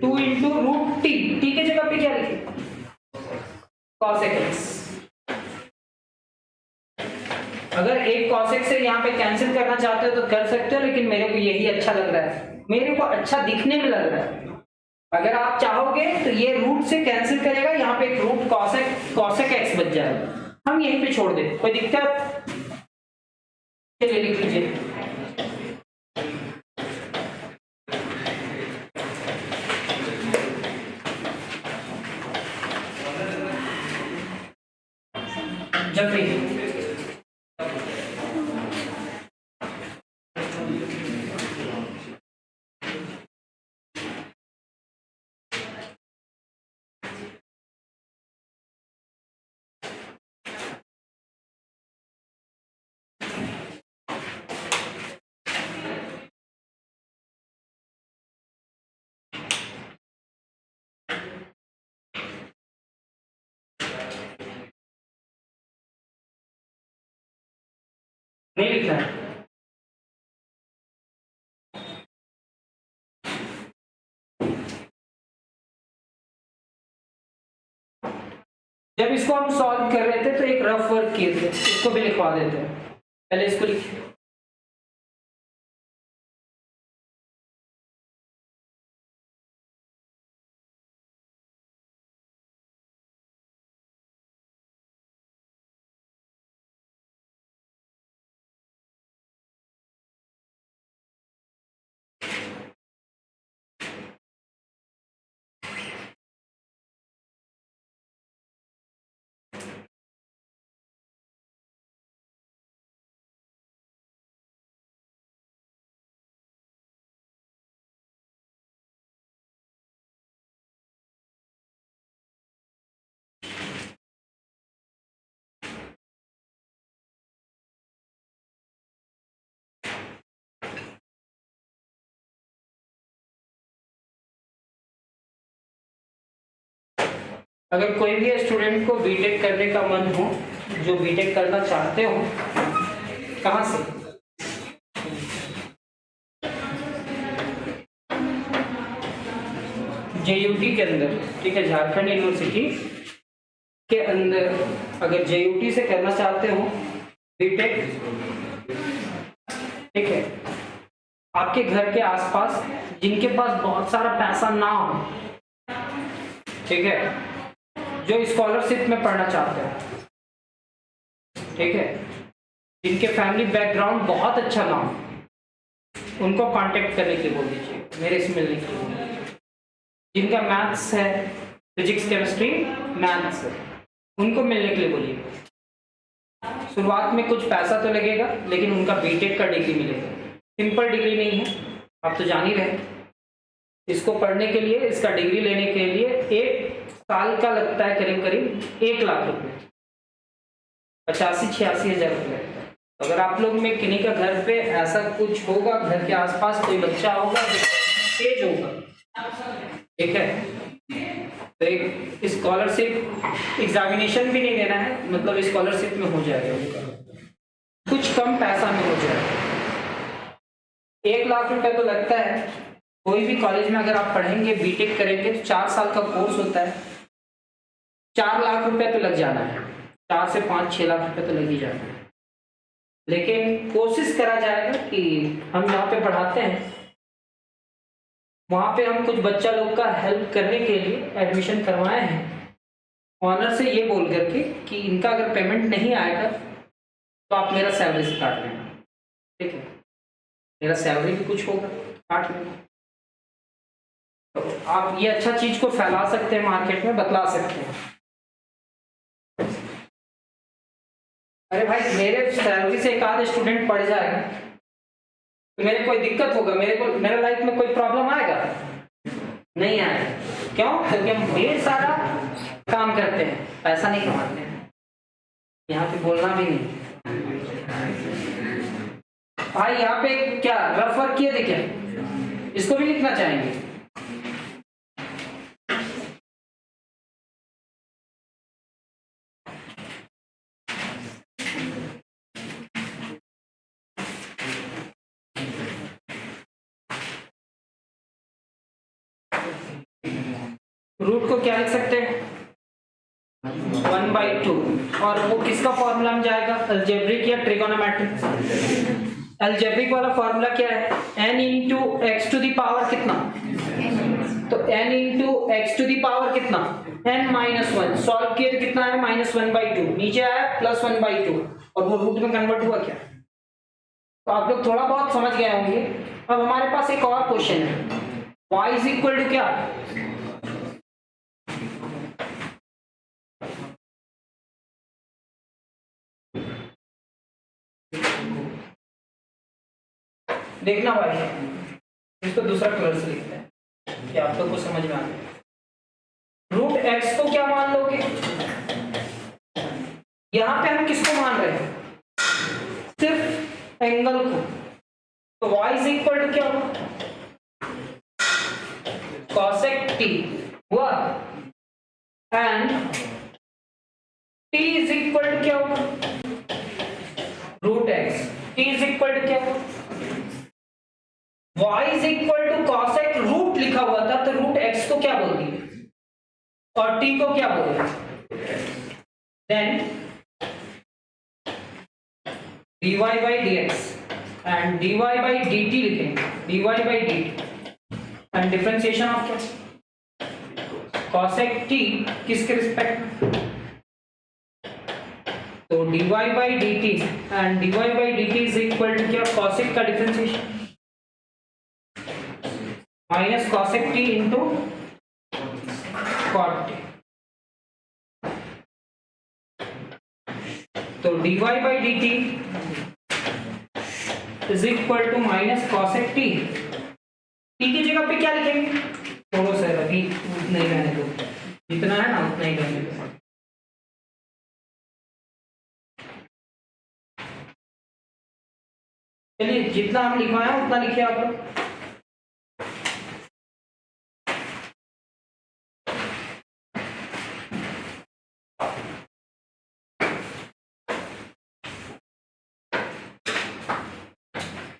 2 इंटू रूट टी, टी की जगह पे क्या लिखे, cosec x। अगर एक cosec से यहाँ पे कैंसिल करना चाहते हो तो कर सकते हो, लेकिन मेरे को यही अच्छा लग रहा है, मेरे को अच्छा दिखने में लग रहा है। अगर आप चाहोगे तो ये रूट से कैंसिल करेगा, यहाँ पे एक रूट cosec x बच जाएगा, हम यहीं पे छोड़ दें, कोई दिक्कत, चलिए लिख लीजिए। जब भी नहीं लिखना है, जब इसको हम सॉल्व कर रहे थे तो एक रफ वर्क किए थे, इसको भी लिखवा देते हैं, पहले इसको लिखिए। अगर कोई भी स्टूडेंट को बीटेक करने का मन हो, जो बीटेक करना चाहते हो, कहाँ से, जेयूटी के अंदर, ठीक है, झारखंड यूनिवर्सिटी के अंदर अगर जेयूटी से करना चाहते हो बीटेक, ठीक है, आपके घर के आसपास जिनके पास बहुत सारा पैसा ना हो, ठीक है, जो स्कॉलरशिप में पढ़ना चाहते हैं, ठीक है, जिनके फैमिली बैकग्राउंड बहुत अच्छा ना हो, उनको कांटेक्ट करने के लिए बोल दीजिए, मेरे से मिलने के लिए बोल दीजिए। जिनका मैथ्स है, फिजिक्स केमिस्ट्री मैथ्स है, उनको मिलने के लिए बोलिए। शुरुआत में कुछ पैसा तो लगेगा, लेकिन उनका बीटेक का डिग्री मिलेगा, सिंपल डिग्री नहीं है, आप तो जान ही रहे। इसको पढ़ने के लिए, इसका डिग्री लेने के लिए 1 साल का लगता है करीब करीब 1 लाख रुपए, 85-86 हजार रुपये। अगर आप लोग में किन्हीं का घर पे ऐसा कुछ होगा, घर के आसपास कोई बच्चा होगा तेज होगा, ठीक है, तो एक स्कॉलरशिप एग्जामिनेशन भी नहीं देना है, मतलब स्कॉलरशिप में हो जाएगा उनका, कुछ कम पैसा में हो जाएगा। 1 लाख रुपए तो लगता है। कोई भी कॉलेज में अगर आप पढ़ेंगे, बीटेक करेंगे तो 4 साल का कोर्स होता है, 4 लाख रुपए तो लग जाना है, 4 से 5-6 लाख रुपए तो लग ही जाना है। लेकिन कोशिश करा जाएगा कि हम जहाँ पे पढ़ाते हैं वहाँ पे हम कुछ बच्चा लोग का हेल्प करने के लिए एडमिशन करवाए हैं, ऑनर से ये बोल करके कि इनका अगर पेमेंट नहीं आएगा तो आप मेरा सैलरी से काट लेना, ठीक है, मेरा सैलरी भी कुछ होगा, काट लेना। तो आप ये अच्छा चीज को फैला सकते हैं, मार्केट में बतला सकते हैं। अरे भाई, मेरे सैलरी से एक आध स्टूडेंट पढ़ जाएगा तो मेरे कोई दिक्कत होगा, मेरा लाइफ में कोई प्रॉब्लम आएगा? नहीं आएगा। क्यों? क्योंकि हम ढेर सारा काम करते हैं, पैसा नहीं कमाते हैं। यहाँ पे बोलना भी नहीं भाई। यहाँ पे क्या रफ वर्क किए थे क्या? इसको भी लिखना चाहेंगे? रूट को क्या लिख सकते हैं 1/2, और वो किसका फॉर्मूला में जाएगा, अलजेब्रिक या ट्रिगोनोमेट्रिक। अलजेब्रिक वाला फॉर्मूला क्या है, n into X to the power कितना, तो n into X to the power कितना n-1, सॉल्व किया तो कितना है -1/2, नीचे आया +1/2, और वो रूट में कन्वर्ट हुआ क्या। तो आप लोग थोड़ा बहुत समझ गए होंगे। अब हमारे पास एक और क्वेश्चन है, y इज इक्वल टू क्या, देखना भाई, इसको दूसरा कलर से लिखते हैं कि आप लोग को समझ में आ जाए। रूट एक्स को क्या मान लोगे, यहां पे हम किसको मान रहे हैं, सिर्फ एंगल को, तो y इज इक्वल टू क्या होगा cosec t हुआ, and t is equal to क्या होगा root X, t is equal to क्या होगा y is equal to cosec root लिखा हुआ था, तो रूट x को क्या बोल दिए और t को क्या बोल दिए, then dy by dx and dy by dt लिखेंगे, dy by dt and differentiation of क्या cosec t किसके रिस्पेक्ट में, तो dy by dt and dy by dt is equal to क्या cosec का differentiation minus cosec t into cot t, तो dy by dt is equal to minus cosec t, t की जगह पे क्या लिखेंगे, थोड़ा सा अभी उतना ही रहने दो, जितना है ना उतना ही रहने दो। चलिए जितना हम लिखवाए उतना लिखिए आप लोग।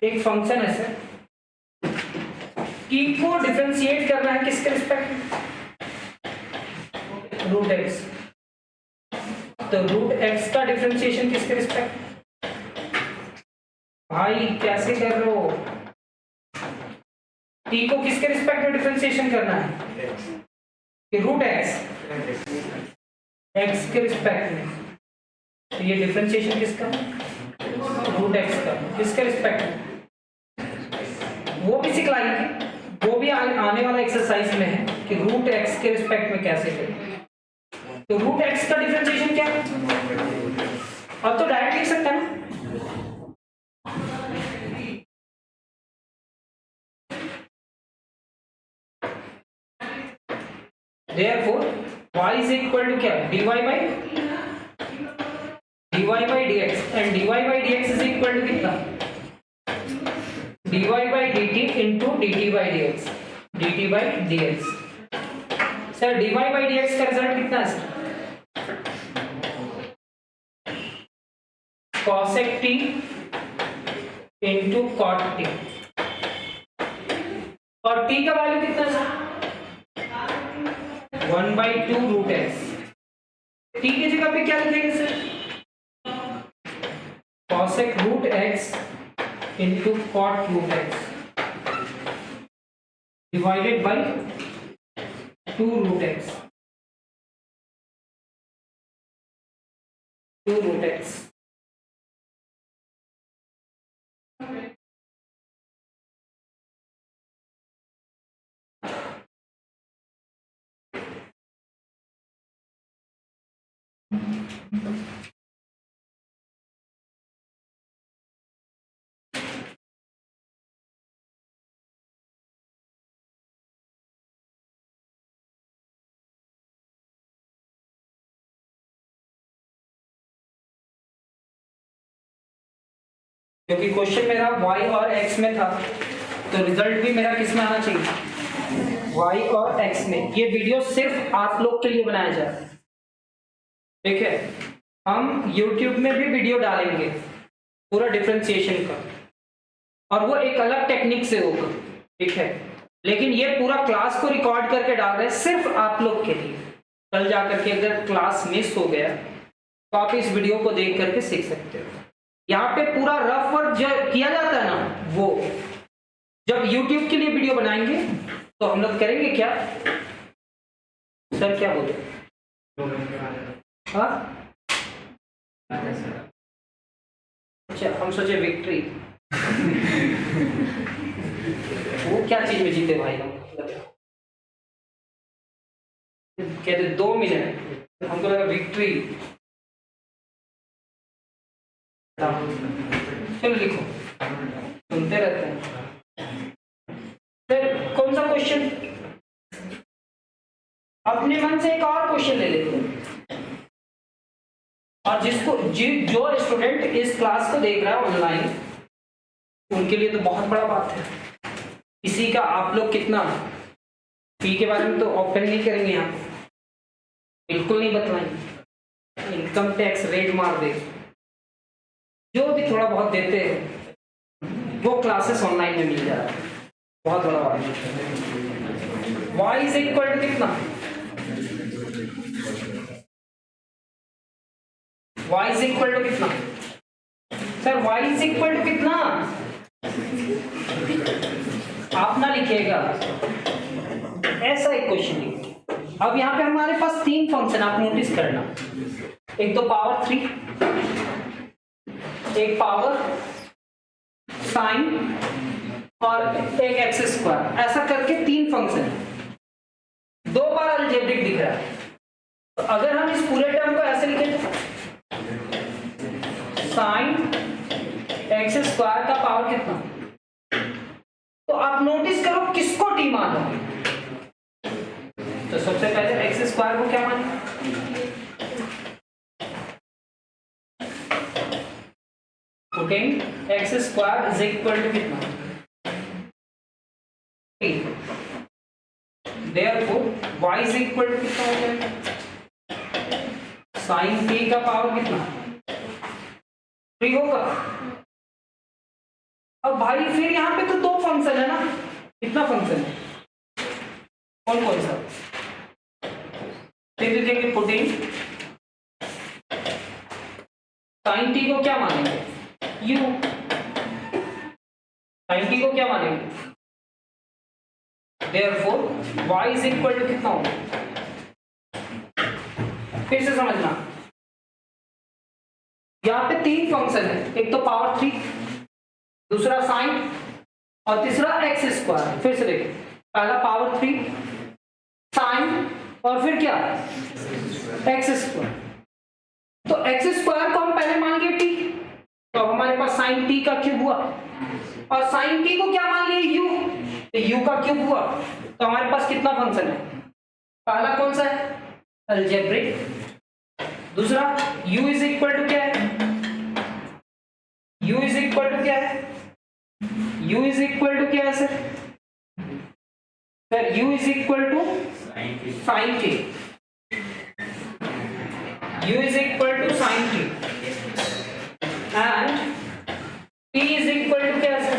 एक फंक्शन है सर, की को डिफरेंशिएट करना है किसके रिस्पेक्ट में, रूट एक्स, तो रूट एक्स का डिफरेंशिएशन किसके रिस्पेक्ट में, भाई कैसे कर रहे हो, टी को किसके रिस्पेक्ट में डिफरेंशिएशन करना है कि रूट एक्स, एक्स के रिस्पेक्ट में, तो ये डिफरेंशिएशन किसका, रूट एक्स का, किसके रिस्पेक्ट में, वो भी सिखलाएंगे, वो भी आने वाला एक्सरसाइज में है कि रूट एक्स के रिस्पेक्ट में कैसे करें। तो रूट एक्स का डिफरेंशिएशन क्या, अब तो डायरेक्ट लिख सकते हैं, therefore y is equal to क्या dy by dx and dy by dx is equal to कितना dy by dt into dt by dx, dt by dx। Sir dy by dx का रिजल्ट कितना है sir, cosec t into cot t, और t का वैल्यू कितना है 1/2 रूट एक्स, t की जगह पे क्या लिखेंगे sir cosec root X into cot root X divided by 2 root X, 2 root X. क्योंकि क्वेश्चन मेरा y और x में था, तो रिजल्ट भी मेरा किस में आना चाहिए y और x में। ये वीडियो सिर्फ आप लोग के लिए बनाया जा रहा है, ठीक है। हम YouTube में भी वीडियो डालेंगे पूरा डिफरेंशिएशन का, और वो एक अलग टेक्निक से होगा, ठीक है। लेकिन ये पूरा क्लास को रिकॉर्ड करके डाल रहे हैं सिर्फ आप लोग के लिए। कल जाकर के अगर क्लास मिस हो गया तो आप इस वीडियो को देख करके सीख सकते हो। यहाँ पे पूरा रफ वर्क जो किया जाता है ना, वो जब YouTube के लिए वीडियो बनाएंगे तो हम लोग करेंगे क्या सर, क्या बोले? हाँ अच्छा, हम सोचे विक्ट्री वो क्या चीज में जीते भाई हम? कहते 2 मिनट, हमको लगा विक्ट्री। चलो लिखो, सुनते रहते हैं। फिर कौन सा क्वेश्चन? अपने मन से एक और क्वेश्चन ले लेते हैं, और जिसको जो स्टूडेंट इस क्लास को देख रहा है ऑनलाइन, उनके लिए तो बहुत बड़ा बात है। इसी का आप लोग कितना फी के बारे में तो ओपन नहीं करेंगे, यहाँ बिल्कुल नहीं बतलाएंगे, इनकम टैक्स रेट मार दे। जो भी थोड़ा बहुत देते हैं वो क्लासेस ऑनलाइन में मिल जा रहा है, बहुत बड़ा बात है। y इज इक्वल टू कितना? y इज इक्वल टू कितना sir? y is equal to कितना? आप ना लिखिएगा, ऐसा एक क्वेश्चन लिखिए। अब यहाँ पे हमारे पास 3 फंक्शन, आप नोटिस करना, एक तो पावर 3, एक पावर साइन और एक एक्स स्क्वायर, ऐसा करके 3 फंक्शन, 2 बार अलजेब्रिक दिख रहा है। तो अगर हम इस पूरे टर्म को ऐसे लिखें, साइन एक्स स्क्वायर का पावर कितना, तो आप नोटिस करो किसको टी मान रहे हैं। तो सबसे पहले एक्स स्क्वायर को क्या माने? Putting x square is equal to कितना? Therefore y is equal to कितना हो जाएगा? साइन t का पावर कितना? 3 होगा। अब भाई फिर यहाँ पे तो 2 फंक्शन है ना, कितना फंक्शन है? कौन कौन सा? फिर लिखेंगे पुटिंग साइन t को क्या मानेंगे? u। साइन t को क्या मानेंगे? Therefore y is equal to कितना होगा? फिर से समझना, यहाँ पे 3 फंक्शन है, एक तो पावर 3, दूसरा साइन और तीसरा एक्स स्क्वायर। फिर से देखिए, पहला पावर 3, साइन और फिर क्या? X square. तो एक्स स्क्वायर को हम पहले मान लिए t, तो हमारे पास साइन t का क्यूब हुआ, और साइन t को क्या मान लिए? u, तो u का क्यूब हुआ। तो हमारे पास कितना फंक्शन है? पहला कौन सा है? अलजेब्रिक। दूसरा u इज इक्वल टू क्या है? u इज इक्वल टू क्या है? u इज इक्वल टू क्या है sir? Sir u is equal to sine t। u is equal to sin t and t is equal to क्या है?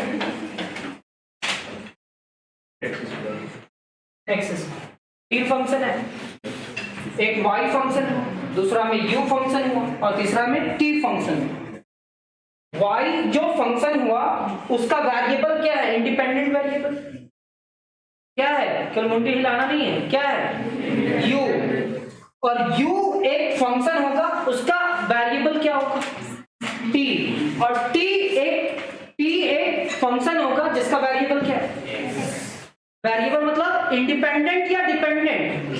x square. 3 फंक्शन है, एक y फंक्शन है, दूसरा में u फंक्शन हुआ और तीसरा में t फंक्शन हुआ। y जो फंक्शन हुआ उसका वेरिएबल क्या है? इंडिपेंडेंट वेरिएबल क्या है? केवल मुंडी हिलाना नहीं है, क्या है? u। और u एक फंक्शन होगा, उसका वेरिएबल क्या होगा? t। और t एक फंक्शन होगा जिसका वेरिएबल क्या है? वेरिएबल मतलब इंडिपेंडेंट या डिपेंडेंट?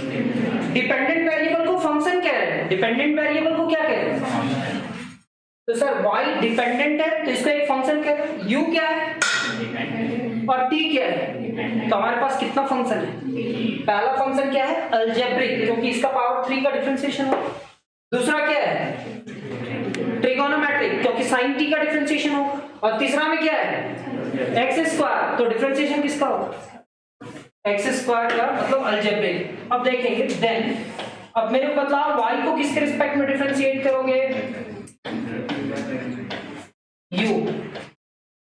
डिपेंडेंट वेरिएबल को फंक्शन कह रहे हैं, डिपेंडेंट वेरिएबल को क्या कह रहे हैं? तो सर y डिपेंडेंट है तो इसको एक फंक्शन कह रहे हैं, u क्या है और t क्या है? तो हमारे पास कितना फंक्शन है? पहला फंक्शन क्या है? अलजेब्रिक, क्योंकि इसका पावर 3 का डिफरेंशिएशन होगा। दूसरा क्या है? ट्रिगोनोमेट्रिक, क्योंकि sin t का डिफरेंशिएशन होगा। और तीसरा में क्या है? एक्स स्क्वायर, तो डिफरेंशिएशन किसका होगा? एक्स स्क्वायर का, मतलब अलजेब्रिक। अब देखेंगे देन, अब मेरे को बतलाओ y को किसके रिस्पेक्ट में डिफरेंशिएट करोगे? u।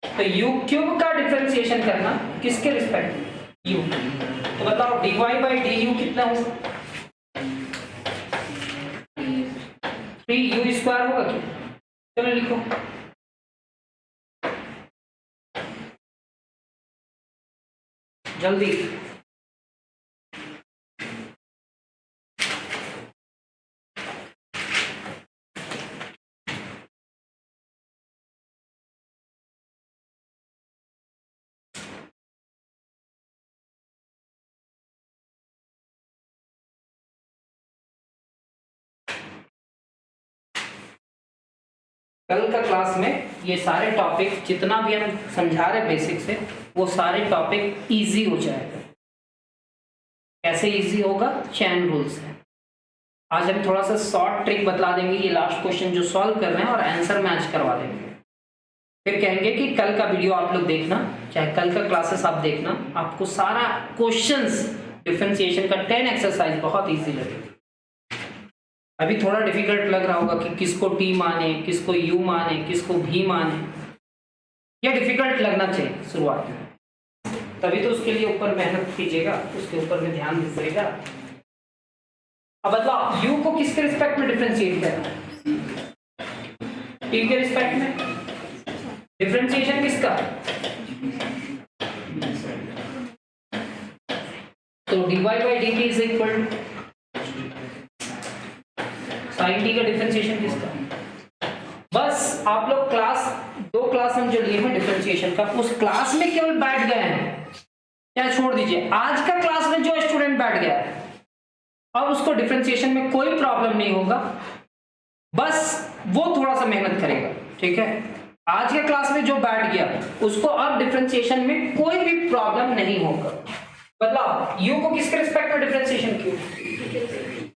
तो u क्यूब का डिफरेंशिएशन करना किसके रिस्पेक्ट में? यू। तो बताओ dy बाई डी यू कितना होगा? 3u स्क्वायर होगा क्या? चलो लिखो। जल्दी। कल का क्लास में ये सारे टॉपिक जितना भी हम समझा रहे बेसिक से, वो सारे टॉपिक इजी हो जाएगा। कैसे इजी होगा? चैन रूल से। आज हम थोड़ा सा शॉर्ट ट्रिक बतला देंगे, ये लास्ट क्वेश्चन जो सॉल्व कर रहे हैं, और आंसर मैच करवा देंगे। फिर कहेंगे कि कल का वीडियो आप लोग देखना, चाहे कल का क्लासेस आप देखना, आपको सारा क्वेश्चंस डिफरेंशिएशन का 10 एक्सरसाइज बहुत इजी लगेगा। अभी थोड़ा डिफिकल्ट लग रहा होगा कि किसको टी माने, किसको यू माने, किसको भी माने, यह डिफिकल्ट लगना चाहिए शुरुआत में, तभी तो उसके लिए ऊपर मेहनत कीजिएगा, उसके ऊपर में ध्यान दीजिएगा। अब बताओ यू को किसके रिस्पेक्ट में डिफरेंशिएट करना है? टी के रिस्पेक्ट में। डिफरेंशिएशन किसका? तो dy by D T is equal to sine T का डिफरेंशिएशन किसका? बस आप लोग दो क्लास हम जो लिए हैं डिफरेंशिएशन का, उस क्लास में केवल बैठ गए हैं, या छोड़ दीजिए, आज का क्लास में जो स्टूडेंट बैठ गया है अब उसको डिफरेंशिएशन में कोई प्रॉब्लम नहीं होगा, बस वो थोड़ा सा मेहनत करेगा। ठीक है, आज के क्लास में जो बैठ गया उसको अब डिफरेंशिएशन में कोई भी प्रॉब्लम नहीं होगा। बताओ यू को किसके रिस्पेक्ट में डिफरेंशिएशन क्यों?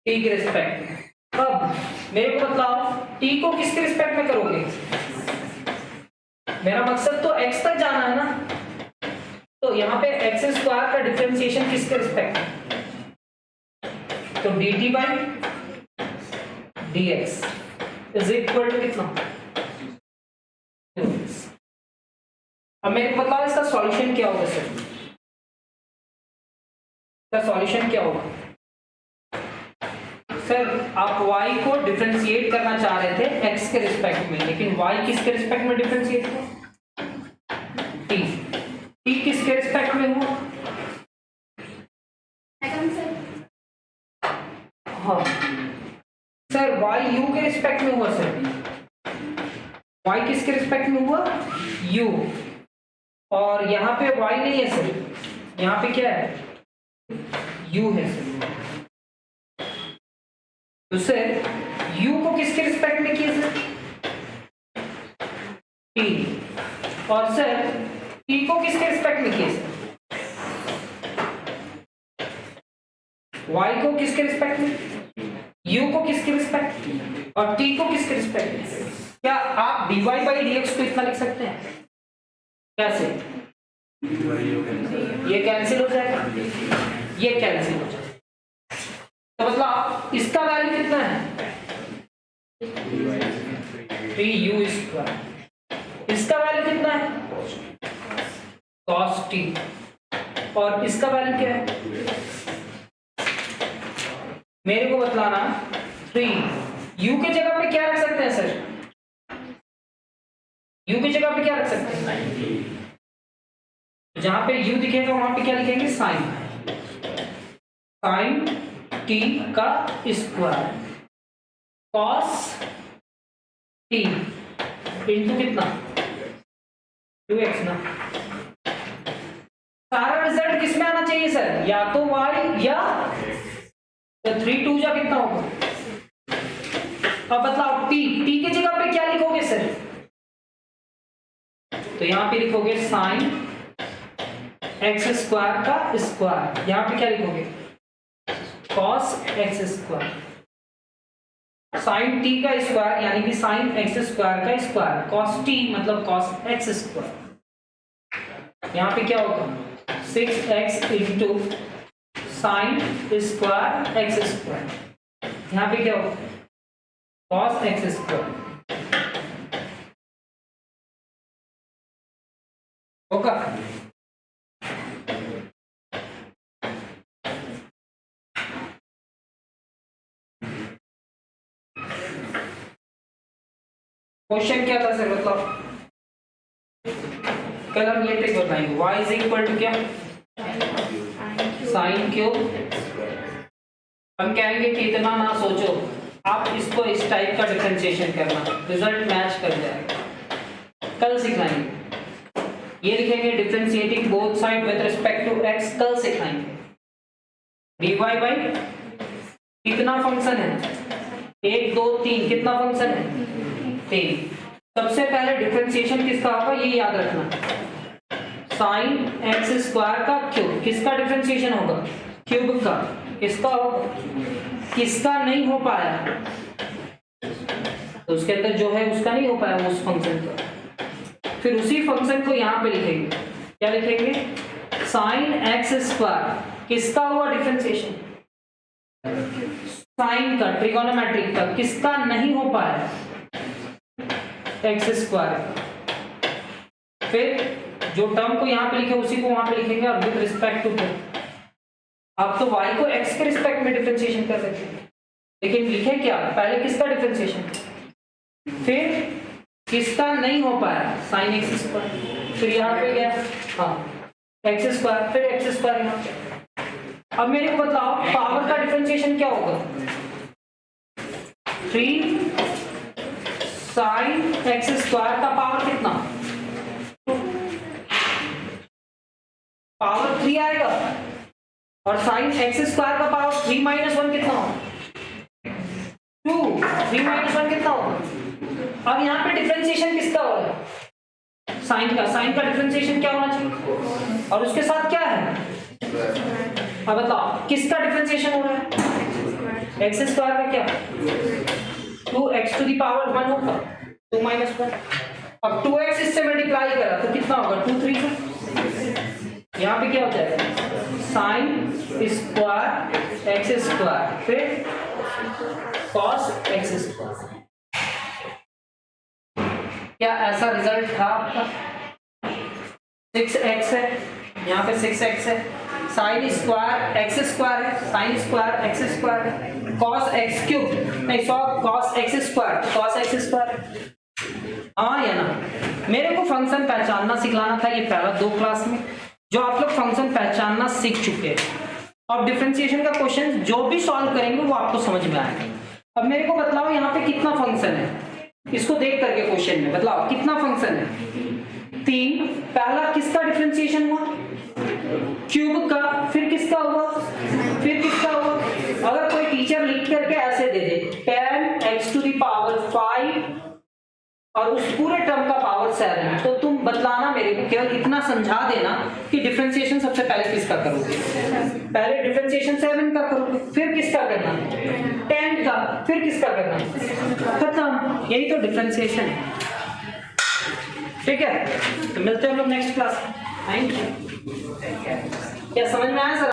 टी के रिस्पेक्ट में। अब मेरे को बताओ टी को किसके रिस्पेक्ट में करोगे? मेरा मकसद तो x तक जाना है ना, तो यहाँ पे x स्क्वायर का डिफरेंशिएशन किसके रिस्पेक्ट में? तो dt by dx is equal to कितना? अब मेरे को बताओ इसका सॉल्यूशन क्या होगा सर? इसका सॉल्यूशन क्या होगा सर? आप y को डिफरेंशिएट करना चाह रहे थे x के रिस्पेक्ट में, लेकिन y किसके रिस्पेक्ट में डिफरेंशिएट हुआ? t। t किसके रिस्पेक्ट में हुआ? हाँ सर y u के रिस्पेक्ट में हुआ सर। y किसके रिस्पेक्ट में हुआ? u। और यहाँ पे y नहीं है सर, यहाँ पे क्या है? u है सर। तो सर u को किसके रिस्पेक्ट में किया सर? t। और सर t को किसके रिस्पेक्ट में किया सर? y को किसके रिस्पेक्ट में, u को किसके रिस्पेक्ट में, और t को किसके रिस्पेक्ट में? क्या आप dy बाई dx को इतना लिख सकते हैं? कैसे? ये कैंसिल हो जाएगा, ये कैंसिल हो जाएगा, तो मतलब इसका वैल्यू कितना है? 3u square. इसका वैल्यू कितना है? cos t। और इसका वैल्यू क्या है? मेरे को बतलाना 3। u के जगह पे क्या रख सकते हैं सर? u की जगह पे क्या रख सकते हैं? जहां पे u दिखेगा वहां पे क्या लिखेंगे? साइन। साइन t का स्क्वायर cos t इंटू कितना? 2x ना। सारा रिजल्ट किस में आना चाहिए सर? या तो y या तो 3 2 जा कितना होगा? अब बतलाओ t की जगह पे क्या लिखोगे सर? तो यहां पे लिखोगे साइन x स्क्वायर का स्क्वायर, यहां पे क्या लिखोगे? cos x square. Sine t का स्क्वायर यानी कि साइन x स्क्वायर का स्क्वायर, cos t मतलब cos x स्क्वायर। यहां पे क्या होगा? 6x into sine square x square. यहां पे क्या होगा? cos x स्क्वायर होगा। क्वेश्चन क्या था सर, मतलब कल हम ये ट्रिक बताएंगे। y इज इक्वल टू क्या, साइन क्यूब। हम कहेंगे कि इतना ना सोचो, आप इसको इस टाइप का डिफरेंशिएशन करना, रिजल्ट मैच कर जाएगा। कल सिखाएंगे ये लिखेंगे differentiating both side with respect to x, कल सिखाएंगे। dy बाई कितना फंक्शन है, 1 2 3, कितना फंक्शन है 3। सबसे पहले डिफरेंशिएशन किसका होगा ये याद रखना, साइन एक्स स्क्वायर का क्यूब। किसका डिफरेंशिएशन होगा, क्यूब का। किसका होगा, किसका नहीं हो पाया तो उसके अंदर जो है उसका नहीं हो पाया उस फंक्शन का। फिर उसी फंक्शन को यहाँ पे लिखेंगे, क्या लिखेंगे, साइन एक्स स्क्वायर। किसका हुआ डिफरेंशिएशन, साइन का, ट्रिगोनोमेट्रिक का। किसका नहीं हो पाया, एक्स स्क्वायर। फिर जो टर्म को यहाँ पे लिखे उसी को वहां पे लिखेंगे और विद रिस्पेक्ट टू टर्म। आप तो y को x के रिस्पेक्ट में डिफरेंशिएशन कर रहे थे, लेकिन लिखे क्या, पहले किसका डिफरेंशिएशन, फिर किसका नहीं हो पाया, साइन एक्स स्क्वायर। फिर यहाँ पे गया हाँ एक्स स्क्वायर, फिर एक्स स्क्वायर यहाँ पे। अब मेरे को बताओ पावर का डिफरेंशिएशन क्या होगा, 3 साइन एक्स स्क्वायर का पावर कितना, पावर 3 आएगा, और साइन एक्स स्क्वायर का पावर 3 माइनस 1 कितना होगा, 2। 3 माइनस 1 कितना होगा। अब यहाँ पे डिफरेंशिएशन किसका हो रहा है, साइन का। साइन का डिफरेंशिएशन क्या होना चाहिए, और उसके साथ क्या है। अब बताओ किसका डिफरेंशिएशन हो रहा है, एक्स स्क्वायर का क्या, 2x टू द पावर 1 होगा, 2 माइनस 1। अब 2x इससे मल्टीप्लाई करा तो कितना होगा, 2 3 का। यहाँ पे क्या हो जाएगा, साइन स्क्वायर एक्स स्क्वायर, फिर कॉस एक्स स्क्वायर। क्या ऐसा रिजल्ट था आपका, 6x है, यहाँ पे 6x है, साइन स्क्वायर एक्स स्क्वायर है, साइन स्क्वायर एक्स स्क्वायर है, कॉस एक्स क्यूब नहीं cos x square, cos x square. हाँ या ना। मेरे को फंक्शन पहचानना सिखलाना था ये पहला 2 क्लास में, जो आप लोग फंक्शन पहचानना सीख चुके हैं। अब डिफरेंशिएशन का क्वेश्चन जो भी सॉल्व करेंगे वो आपको समझ में आएगा। अब मेरे को बतलाओ यहाँ पे कितना फंक्शन है, इसको देख करके क्वेश्चन में बतलाओ कितना फंक्शन है, 3। पहला किसका डिफरेंशिएशन हुआ, क्यूब का, फिर किसका हुआ, फिर किसका हुआ। अगर कोई टीचर लिख करके ऐसे दे दे 10x टू द पावर 5 और उस पूरे टर्म का पावर 7, तो तुम बतलाना मेरे को, केवल इतना समझा देना कि डिफरेंशिएशन सबसे पहले किसका करोगे, पहले डिफरेंशिएशन 7 का करोगे, फिर किसका करना 10 का, फिर किसका करना, खत्म। यही तो डिफरेंशिएशन है। ठीक है, तो मिलते हैं हम लोग नेक्स्ट क्लास में। Thank you. क्या समझ में आया सर?